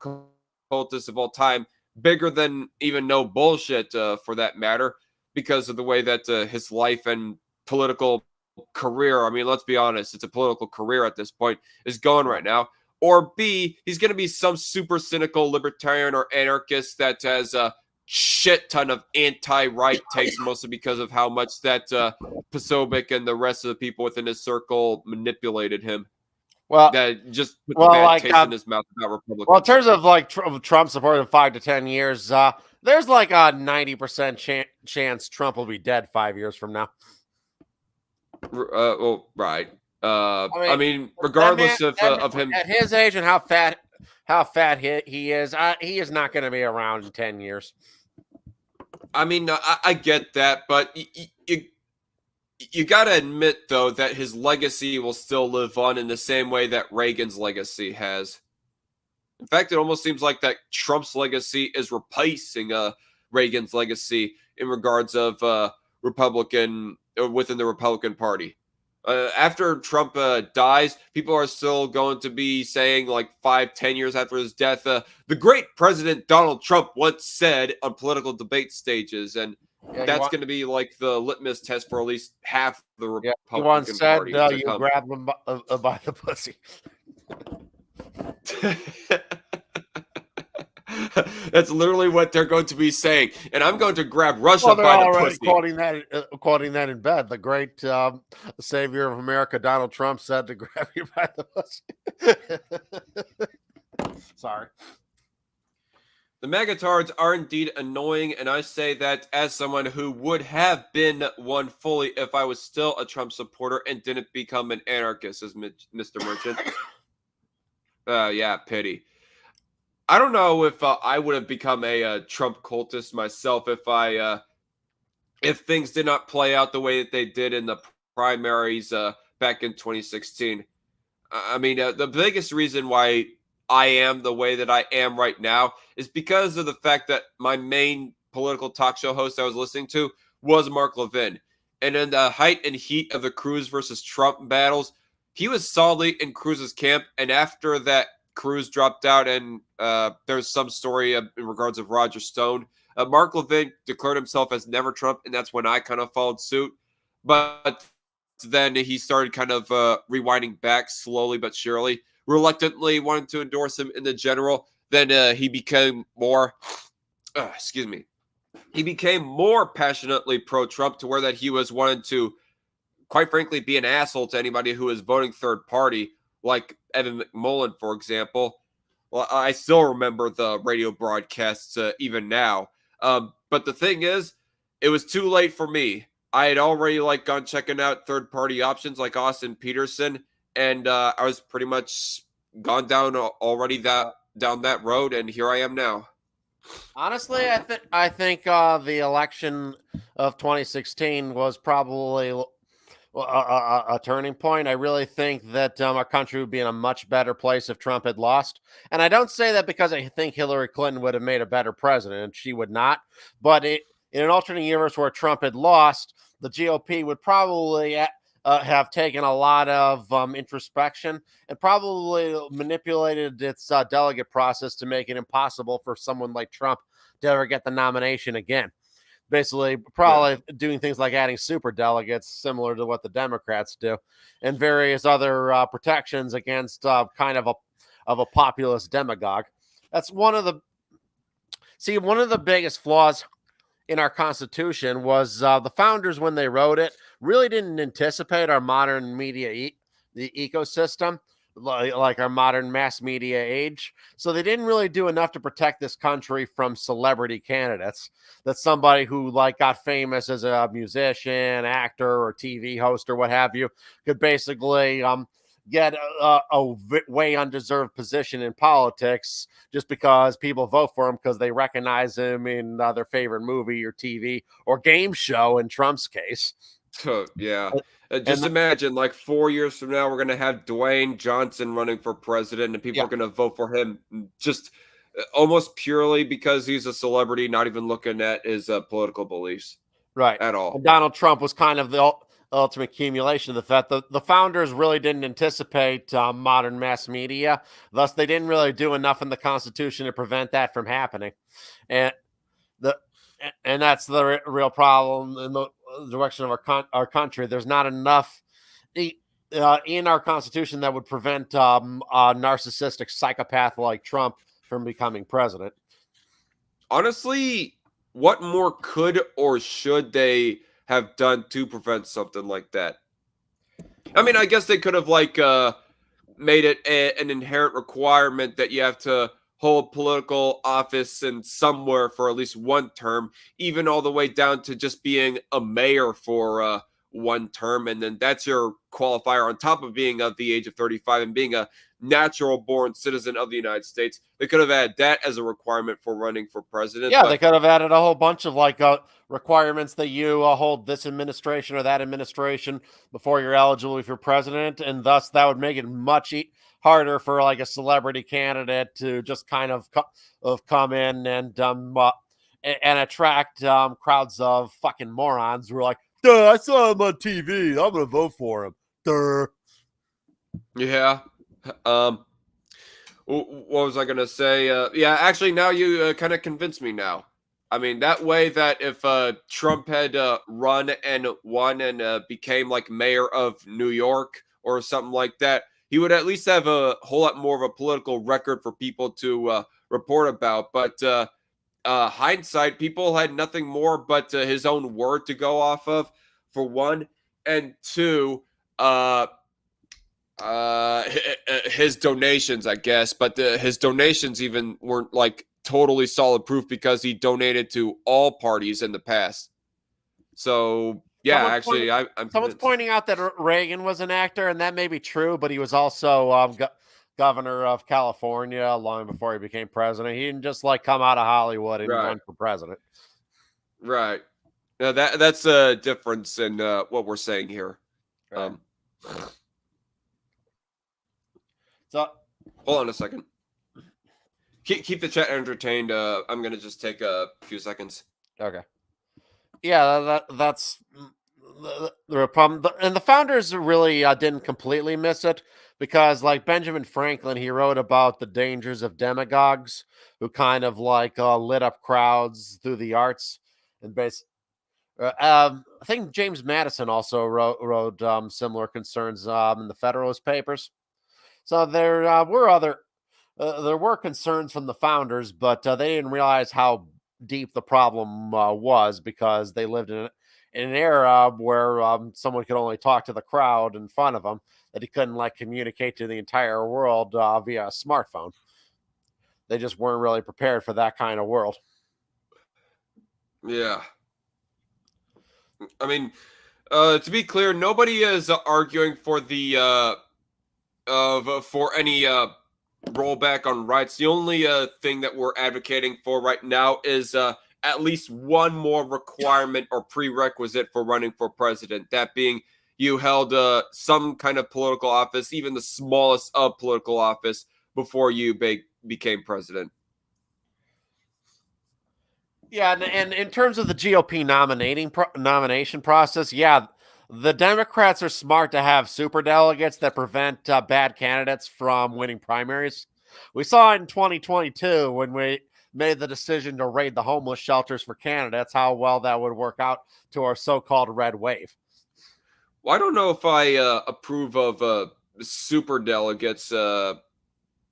cultists of all time, bigger than even No Bullshit for that matter, because of the way that his life and political career, I mean, let's be honest, it's a political career at this point, is going right now. Or B, he's going to be some super cynical libertarian or anarchist that has a shit ton of anti-right takes, mostly because of how much that Posobiec and the rest of the people within his circle manipulated him. Well, that just put the bad taste in his mouth about Republicans. Well, in terms of like Trump support in 5 to 10 years, there's like a 90% chance Trump will be dead 5 years from now. Well, right. I mean, regardless of him at his age and how fat he is not going to be around in 10 years. I mean, I get that, but you got to admit though that his legacy will still live on in the same way that Reagan's legacy has. In fact, it almost seems like that Trump's legacy is replacing Reagan's legacy in regards of Republican within the Republican Party. After Trump dies, people are still going to be saying, like 5-10 years after his death, the great President Donald Trump once said on political debate stages, and that's going to be like the litmus test for at least half the Republican he once said, Party. You grab him by the pussy. That's literally what they're going to be saying, and I'm going to grab Russia by the pussy. Quoting that in bed. The great savior of America, Donald Trump, said to grab you by the pussy. Sorry. The magatards are indeed annoying, and I say that as someone who would have been one fully if I was still a Trump supporter and didn't become an anarchist, as Mr. Merchant. Yeah, pity. I don't know if I would have become a Trump cultist myself if things did not play out the way that they did in the primaries back in 2016. I mean, the biggest reason why I am the way that I am right now is because of the fact that my main political talk show host I was listening to was Mark Levin. And in the height and heat of the Cruz versus Trump battles, he was solidly in Cruz's camp. And after that, Cruz dropped out, and there's some story in regards of Roger Stone. Mark Levin declared himself as never Trump, and that's when I kind of followed suit. But then he started kind of rewinding back slowly but surely, reluctantly wanting to endorse him in the general. Then he became more, he became more passionately pro-Trump to where that he was wanting to, quite frankly, be an asshole to anybody who was voting third party, like Evan McMullen, for example. Well, I still remember the radio broadcasts even now. But the thing is, it was too late for me. I had already gone checking out third-party options like Austin Peterson, and I was pretty much gone down already down that road, and here I am now. Honestly, I think the election of 2016 was probably a turning point. I really think that our country would be in a much better place if Trump had lost. And I don't say that because I think Hillary Clinton would have made a better president. She would not. But in an alternate universe where Trump had lost, the GOP would probably have taken a lot of introspection and probably manipulated its delegate process to make it impossible for someone like Trump to ever get the nomination again. Basically, probably doing things like adding super delegates, similar to what the Democrats do, and various other protections against kind of a populist demagogue. That's one of the biggest flaws in our Constitution was the founders, when they wrote it, really didn't anticipate our modern media the ecosystem, like our modern mass media age. So they didn't really do enough to protect this country from celebrity candidates. That somebody who got famous as a musician, actor, or TV host or what have you could basically get way undeserved position in politics just because people vote for him because they recognize him in their favorite movie or TV or game show in Trump's case. Yeah. And Just imagine, like 4 years from now, we're going to have Dwayne Johnson running for president, and people yeah, are going to vote for him just almost purely because he's a celebrity, not even looking at his political beliefs right. at all. And Donald Trump was kind of the ultimate accumulation of the fact that the founders really didn't anticipate modern mass media. Thus, they didn't really do enough in the Constitution to prevent that from happening. And the and that's the real problem in the direction of our country. There's not enough in our Constitution that would prevent a narcissistic psychopath like Trump from becoming president. Honestly, what more could or should they have done to prevent something like that? I mean, I guess they could have made it an inherent requirement that you have to hold political office in somewhere for at least one term, even all the way down to just being a mayor for one term, and then that's your qualifier on top of being of the age of 35 and being a natural born citizen of the United States. They could have added that as a requirement for running for president. Yeah, But they could have added a whole bunch of requirements that you hold this administration or that administration before you're eligible for president, and thus that would make it much harder for like a celebrity candidate to just kind of come in and attract crowds of fucking morons who are like, "Duh, I saw him on TV. I'm gonna vote for him." Duh. yeah, what was I gonna say? Yeah, actually, now you kind of convinced me. Now, I mean, that way that if Trump had run and won and became like mayor of New York or something like that, he would at least have a whole lot more of a political record for people to report about. But hindsight, people had nothing more but his own word to go off of, for one, and two, his donations, I guess, but his donations even weren't like totally solid proof because he donated to all parties in the past. So yeah, actually, I'm Someone's convinced. pointing out that Reagan was an actor, and that may be true, but he was also governor of California long before he became president. He didn't just like come out of Hollywood and Right, run for president. right. Now that's a difference in what we're saying here. Right. Um, So hold on a second. Keep the chat entertained. I'm gonna just take a few seconds. okay, yeah, that's the problem. And the founders really didn't completely miss it because, like Benjamin Franklin, he wrote about the dangers of demagogues who kind of lit up crowds through the arts and I think James Madison also wrote similar concerns in the Federalist Papers. So there were concerns from the founders, but they didn't realize how deep the problem was because they lived in an era where someone could only talk to the crowd in front of them, that he couldn't communicate to the entire world via a smartphone. They just weren't really prepared for that kind of world. Yeah, I mean, to be clear, nobody is arguing for the for any rollback on rights. The only thing that we're advocating for right now is at least one more requirement or prerequisite for running for president. That being, you held some kind of political office, even the smallest of political office, before you became president. Yeah, and in terms of the GOP nomination process, yeah, the Democrats are smart to have super delegates that prevent bad candidates from winning primaries. We saw it in 2022 when we made the decision to raid the homeless shelters for candidates, how well that would work out to our so-called red wave. Well, I don't know if I approve of super delegates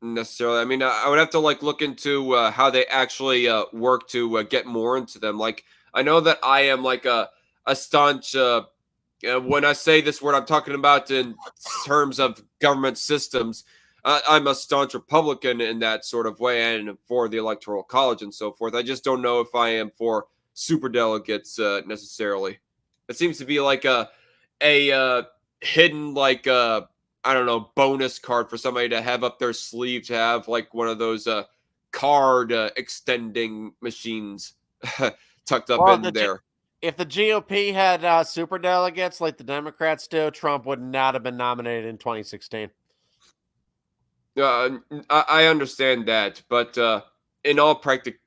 necessarily. I mean, I would have to look into how they actually work to get more into them. Like, I know that I am a staunch. When I say this word, I'm talking about in terms of government systems. I'm a staunch Republican in that sort of way, and for the Electoral College and so forth. I just don't know if I am for super delegates necessarily. It seems to be like a hidden I don't know, bonus card for somebody to have up their sleeve to have like one of those card extending machines tucked up Well, in there. if the GOP had super delegates like the Democrats do, Trump would not have been nominated in 2016. I understand that, but in all practic,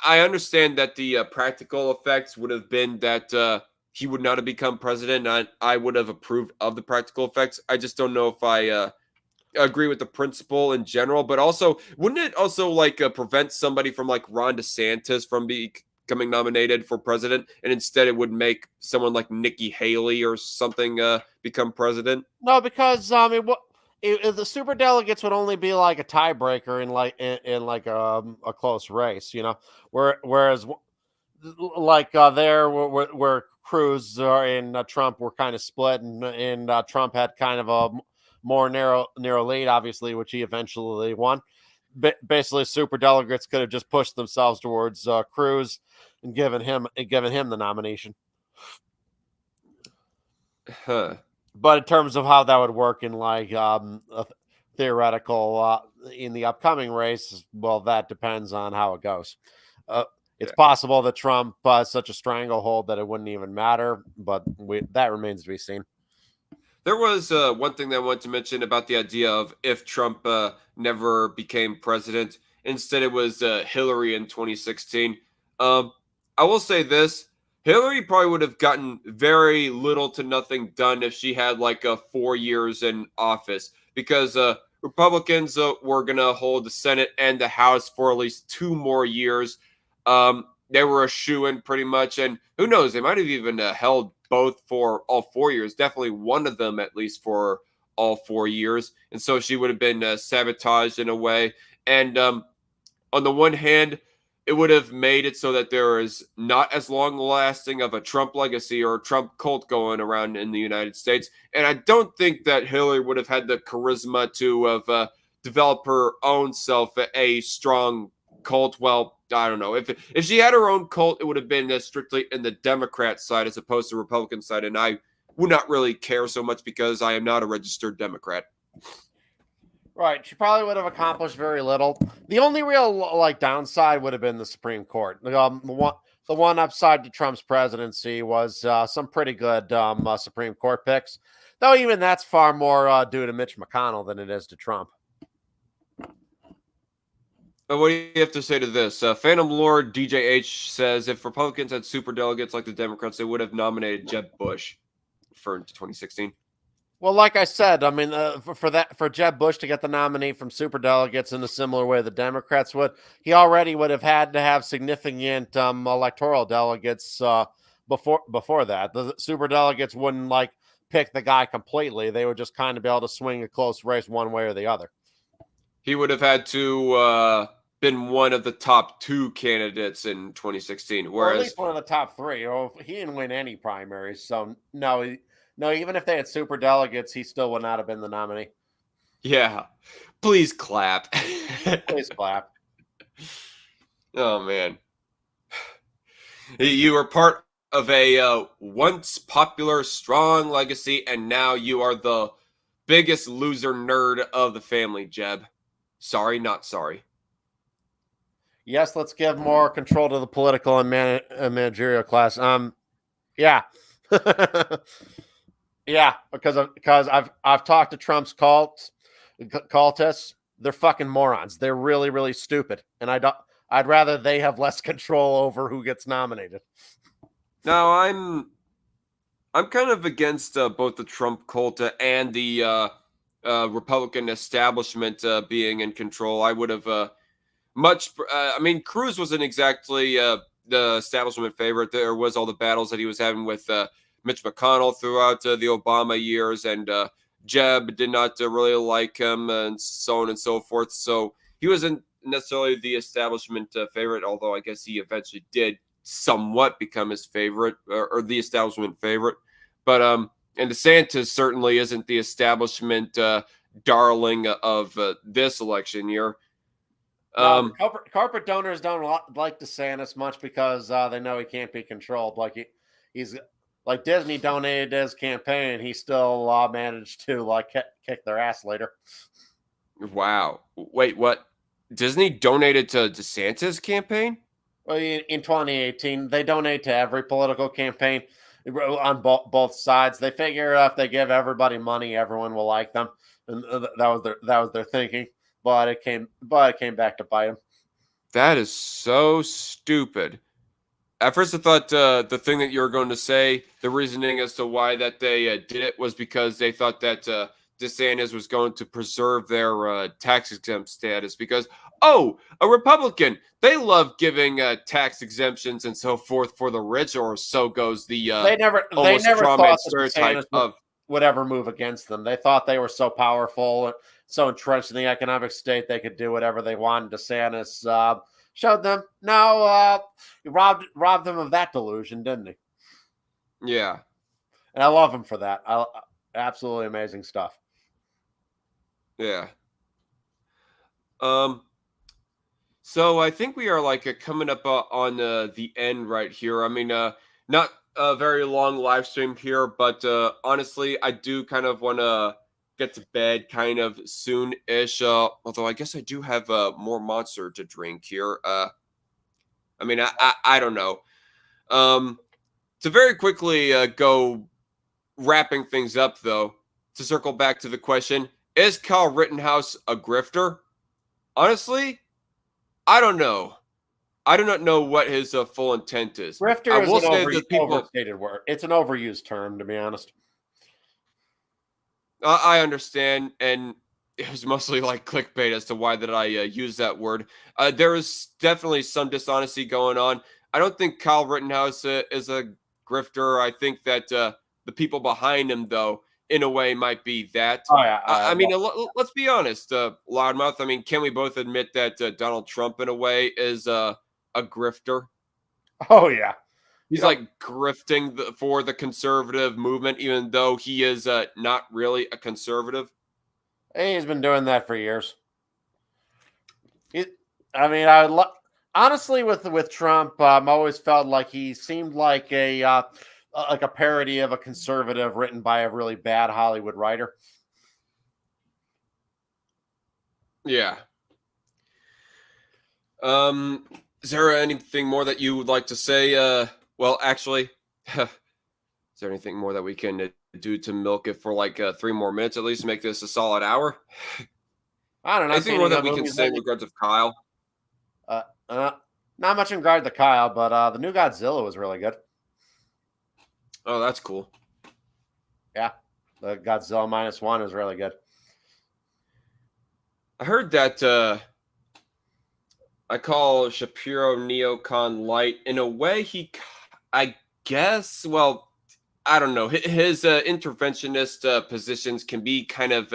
I understand that the practical effects would have been that he would not have become president. And I would have approved of the practical effects. I just don't know if I agree with the principle in general. But also, wouldn't it also like prevent somebody from like Ron DeSantis from becoming nominated for president, and instead it would make someone like Nikki Haley or something become president? No, because the super delegates would only be like a tiebreaker in like a close race, you know. Whereas like there where Cruz and Trump were kind of split, and Trump had kind of a more narrow lead, obviously, which he eventually won. Basically, super delegates could have just pushed themselves towards Cruz and given him the nomination. Huh. But in terms of how that would work in like a theoretical in the upcoming race, well, that depends on how it goes. Uh, it's Yeah. possible that Trump has such a stranglehold that it wouldn't even matter, but that remains to be seen. There was one thing that I wanted to mention about the idea of if Trump never became president. Instead, it was Hillary in 2016. Um, I will say this: Hillary probably would have gotten very little to nothing done if she had like 4 years in office, because Republicans were going to hold the Senate and the House for at least 2 more years. They were a shoo-in pretty much, and who knows, they might have even held both for all 4 years, definitely one of them at least for all 4 years. And so she would have been sabotaged in a way. And on the one hand, it would have made it so that there is not as long lasting of a Trump legacy or a Trump cult going around in the United States. And I don't think that Hillary would have had the charisma to have developed her own self a strong cult. Well, I don't know. If she had her own cult, it would have been strictly in the Democrat side as opposed to Republican side. And I would not really care so much because I am not a registered Democrat. Right, she probably would have accomplished very little. The only real like downside would have been the Supreme Court. The one upside to Trump's presidency was some pretty good Supreme Court picks, though even that's far more due to Mitch McConnell than it is to Trump. What do you have to say to this? Phantom Lord DJH says if Republicans had super delegates like the Democrats, they would have nominated Jeb Bush for 2016. Well, like I said, I mean, for Jeb Bush to get the nominee from superdelegates in a similar way the Democrats would, he already would have had to have significant electoral delegates before that. The superdelegates wouldn't like pick the guy completely; they would just kind of be able to swing a close race one way or the other. He would have had to been one of the top two candidates in 2016, Or at whereas least one of the top three. Or he didn't win any primaries, so no. No, even if they had super delegates, he still would not have been the nominee. yeah, please clap. Please clap. Oh man, you were part of a once popular, strong legacy, and now you are the biggest loser nerd of the family, Jeb. Sorry, not sorry. Yes, let's give more control to the political and managerial class. Yeah. Yeah, because I've talked to Trump's cultists. They're fucking morons. They're really, really stupid, and I'd rather they have less control over who gets nominated. Now I'm kind of against both the Trump cult and the Republican establishment being in control. I would have I mean, Cruz wasn't exactly the establishment favorite. There was all the battles that he was having with Mitch McConnell throughout the Obama years, and Jeb did not really like him, and so on and so forth. So he wasn't necessarily the establishment favorite, although I guess he eventually did somewhat become his favorite or the establishment favorite. But and DeSantis certainly isn't the establishment darling of this election year. No, corporate donors don't like DeSantis much because they know he can't be controlled. Like he's like Disney donated to his campaign, and he still managed to like kick their ass later. Wow. Wait, what? Disney donated to DeSantis' campaign? Well, in 2018, they donate to every political campaign on both sides. They figure if they give everybody money, everyone will like them, and that was their thinking. But it came back to bite them. That is so stupid. At first, I thought the thing that you were going to say, the reasoning as to why that they did it was because they thought that DeSantis was going to preserve their tax exempt status. Because, oh, a Republican, they love giving tax exemptions and so forth for the rich, or so goes the They almost never straw man thought that stereotype DeSantis of. would ever move against them. They thought they were so powerful and so entrenched in the economic state they could do whatever they wanted. DeSantis showed them no, he robbed them of that delusion, didn't he? Yeah. And I love him for that. Absolutely amazing stuff. Yeah. Um. So I think we are like coming up on the end right here. I mean, not a very long live stream here, but honestly, I do kind of want to get to bed kind of soon-ish. Although I guess I do have more monster to drink here. I mean, I don't know. To very quickly go wrapping things up, though, to circle back to the question: is Kyle Rittenhouse a grifter? Honestly, I don't know. I do not know what his full intent is. Grifter I is will an say that people. overstated word. It's an overused term, to be honest. I understand, and it was mostly like clickbait as to why that I use that word. There is definitely some dishonesty going on. I don't think Kyle Rittenhouse is a grifter. I think that the people behind him, though, in a way, might be that. Oh yeah, I mean, let's be honest, Loudmouth. I mean, can we both admit that Donald Trump, in a way, is a grifter? oh yeah. He's like grifting for the conservative movement, even though he is not really a conservative. He's been doing that for years. I mean, honestly with Trump, always felt like he seemed like a parody of a conservative written by a really bad Hollywood writer. Yeah. Is there anything more that you would like to say? Well, actually, is there anything more that we can do to milk it for like 3 more minutes at least to make this a solid hour? I don't know. Anything more that we can say in regards of Kyle? Not much in regard to Kyle, but the new Godzilla was really good. Oh, that's cool. Yeah, the Godzilla -1 is really good. I heard that I call Shapiro Neocon light. In a way, I guess, well, I don't know. His interventionist positions can be kind of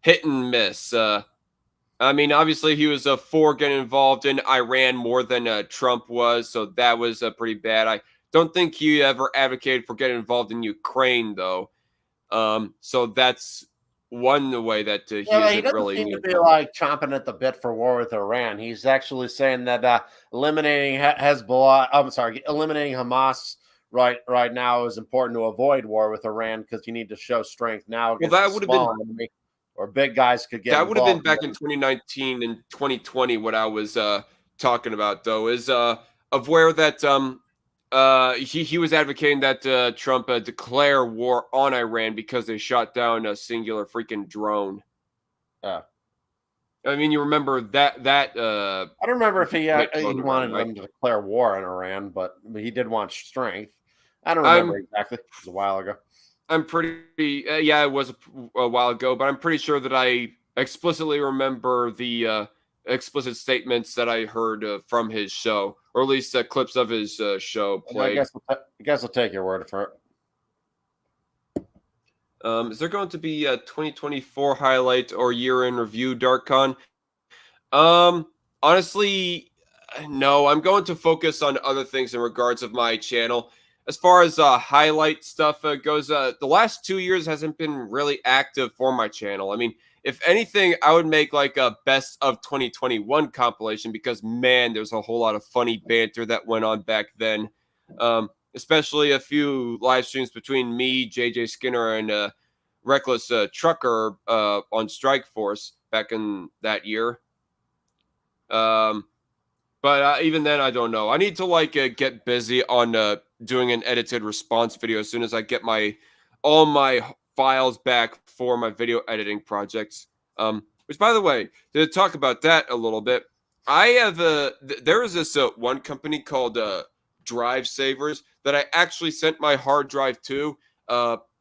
hit and miss. I mean, obviously, he was for getting involved in Iran more than Trump was, so that was pretty bad. I don't think he ever advocated for getting involved in Ukraine, though. So that's one way that he doesn't really seem to be like chomping at the bit for war with Iran. He's actually saying that eliminating Hezbollah, eliminating Hamas right now is important to avoid war with Iran because you need to show strength now against that would have been enemy, or big guys could get that would have been involved. back in 2019 and 2020. What I was talking about, though, is of where that he was advocating that Trump declare war on Iran because they shot down a singular freaking drone. I mean, you remember that I don't remember if he wanted them to declare war on Iran, but he did want strength. I don't remember exactly. It was a while ago. I'm pretty yeah, it was a while ago, but I'm pretty sure that I explicitly remember the explicit statements that I heard from his show, or at least clips of his show played. I guess I'll take your word for it. Is there going to be a 2024 highlight or year in review, DarkCon? Honestly, no. I'm going to focus on other things in regards of my channel. As far as highlight stuff goes, the last 2 years hasn't been really active for my channel. I mean, if anything, I would make like a best of 2021 compilation because, man, there's a whole lot of funny banter that went on back then. especially a few live streams between me, JJ Skinner, and Reckless Trucker on Strike Force back in that year. But even then, I don't know. I need to get busy on doing an edited response video as soon as I get all my files back for my video editing projects. Which, by the way, to talk about that a little bit, I have there is this one company called Drive Savers that I actually sent my hard drive to.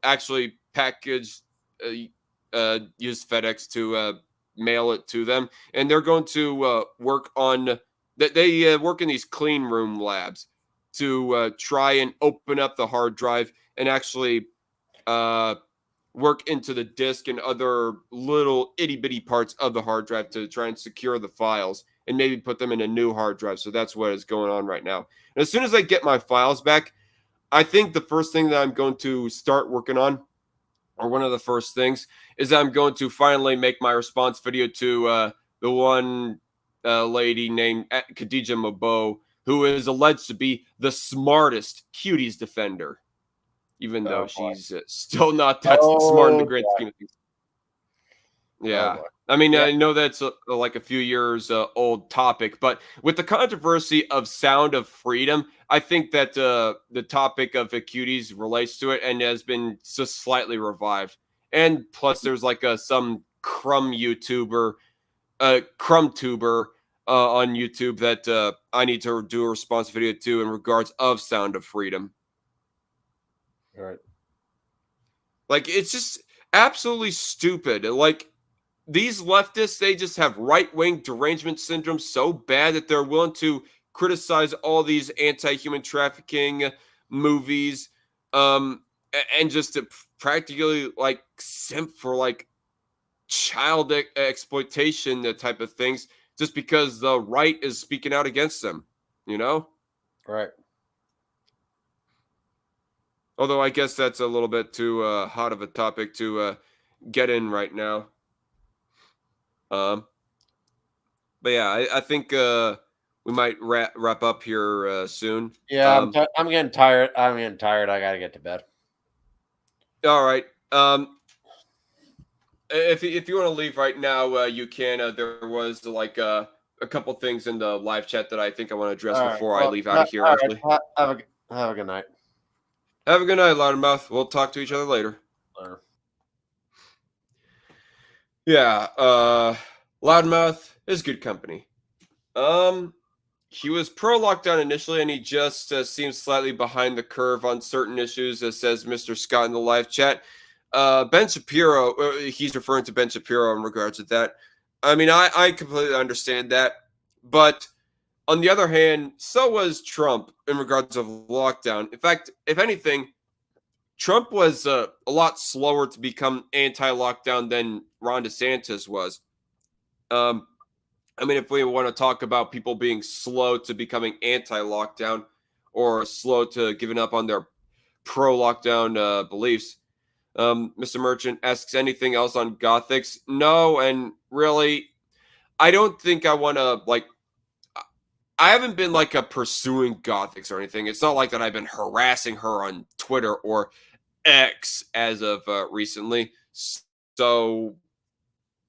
Actually packaged, used FedEx to mail it to them, and they're going to work on that. They work in these clean room labs to try and open up the hard drive and actually work into the disk and other little itty bitty parts of the hard drive to try and secure the files and maybe put them in a new hard drive. So that's what is going on right now. And as soon as I get my files back, I think the first thing that I'm going to start working on, or one of the first things, is I'm going to finally make my response video to the one lady named Khadija Mabo, who is alleged to be the smartest cuties defender, even though she's still not that smart in the great scheme of things. Yeah. I mean, I know that's like a few years old topic, but with the controversy of Sound of Freedom, I think that the topic of cuties relates to it and has been just slightly revived. And plus, there's like some crumb YouTuber, crumb tuber on YouTube that I need to do a response video to in regards of Sound of Freedom. All right. Like, it's just absolutely stupid. Like, these leftists, they just have right-wing derangement syndrome so bad that they're willing to criticize all these anti-human trafficking movies, and just to practically like simp for like child exploitation, the type of things, just because the right is speaking out against them, you know? Right. Although I guess that's a little bit too hot of a topic to get in right now. But yeah, I think we might wrap up here soon. Yeah, I'm getting tired. I'm getting tired. I gotta get to bed. All right. If you want to leave right now, you can. There was like a couple things in the live chat that I think I want to address before I leave out of here. Actually, have a good night. Have a good night, Loudmouth. We'll talk to each other later. Yeah, Loudmouth is good company. He was pro lockdown initially, and he just seems slightly behind the curve on certain issues, as says Mr. Scott in the live chat. Ben Shapiro, he's referring to Ben Shapiro in regards to that. I mean, I completely understand that, but on the other hand, so was Trump in regards of lockdown. In fact, if anything, Trump was a lot slower to become anti-lockdown than Ron DeSantis was. I mean, if we want to talk about people being slow to becoming anti-lockdown or slow to giving up on their pro-lockdown beliefs, Mr. Merchant asks anything else on Gothics? No, and really, I don't think I want to, like, I haven't been like pursuing Gothics or anything. It's not like that I've been harassing her on Twitter or X as of recently. So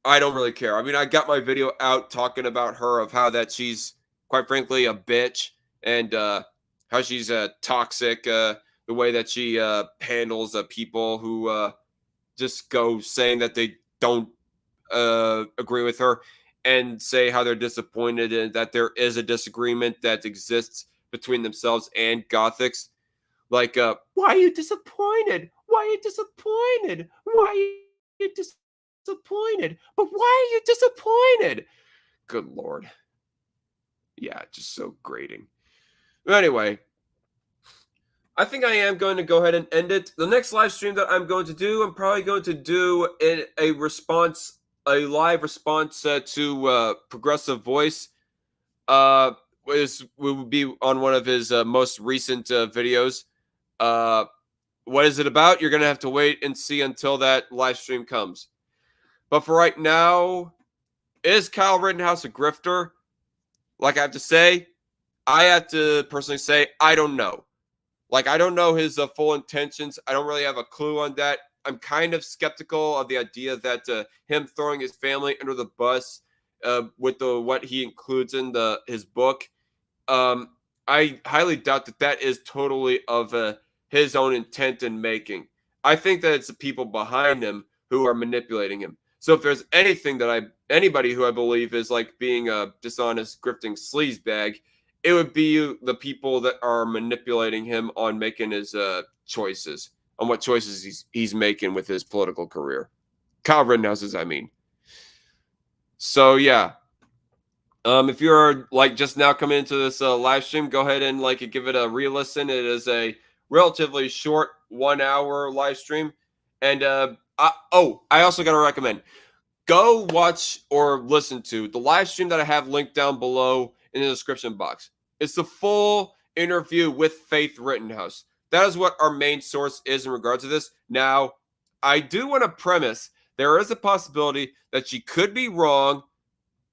I don't really care. I mean, I got my video out talking about her, of how that she's quite frankly a bitch, and how she's toxic, the way that she handles people who just go saying that they don't agree with her, and say how they're disappointed and that there is a disagreement that exists between themselves and Gothics. Like, why are you disappointed? Why are you disappointed? Why are you disappointed? But why are you disappointed? Good Lord. Yeah, just so grating. Anyway, I think I am going to go ahead and end it. The next live stream that I'm going to do, I'm probably going to do a live response to Progressive Voice. Will be on one of his most recent videos. What is it about? You're going to have to wait and see until that live stream comes. But for right now, is Kyle Rittenhouse a grifter? Like I have to say, I have to personally say, I don't know. Like, I don't know his full intentions. I don't really have a clue on that. I'm kind of skeptical of the idea that him throwing his family under the bus with what he includes in his book. I highly doubt that is totally of his own intent in making. I think that it's the people behind him who are manipulating him. So if there's anybody who I believe is like being a dishonest, grifting sleazebag, it would be the people that are manipulating him on making his choices, on what choices he's making with his political career. Kyle Rittenhouse's, I mean. So yeah. If you're like just now coming into this live stream, go ahead and like give it a re-listen. It is a relatively short 1 hour live stream. And I also got to recommend, go watch or listen to the live stream that I have linked down below in the description box. It's the full interview with Faith Rittenhouse. That is what our main source is in regards to this. Now, I do want to premise there is a possibility that she could be wrong,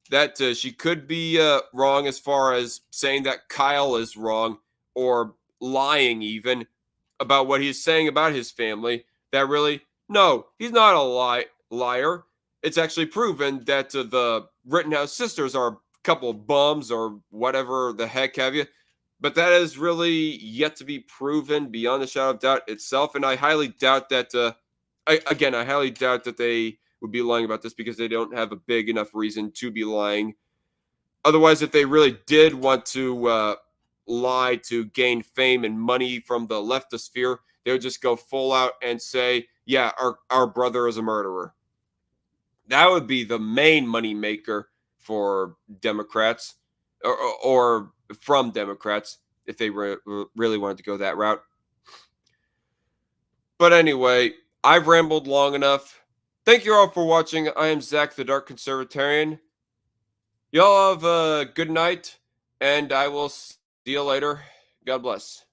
that she could be wrong as far as saying that Kyle is wrong or lying even about what he's saying about his family. That really, no, he's not a liar. It's actually proven that the Rittenhouse sisters are a couple of bums or whatever the heck have you. But that is really yet to be proven beyond a shadow of doubt itself. And I highly doubt that, I highly doubt that they would be lying about this because they don't have a big enough reason to be lying. Otherwise, if they really did want to lie to gain fame and money from the leftist sphere, they would just go full out and say, yeah, our brother is a murderer. That would be the main money maker for Democrats or from Democrats if they really wanted to go that route. But anyway, I've rambled long enough. Thank you all for watching. I am Zach, the Dark Conservatarian. Y'all have a good night, and I will see you later. God bless.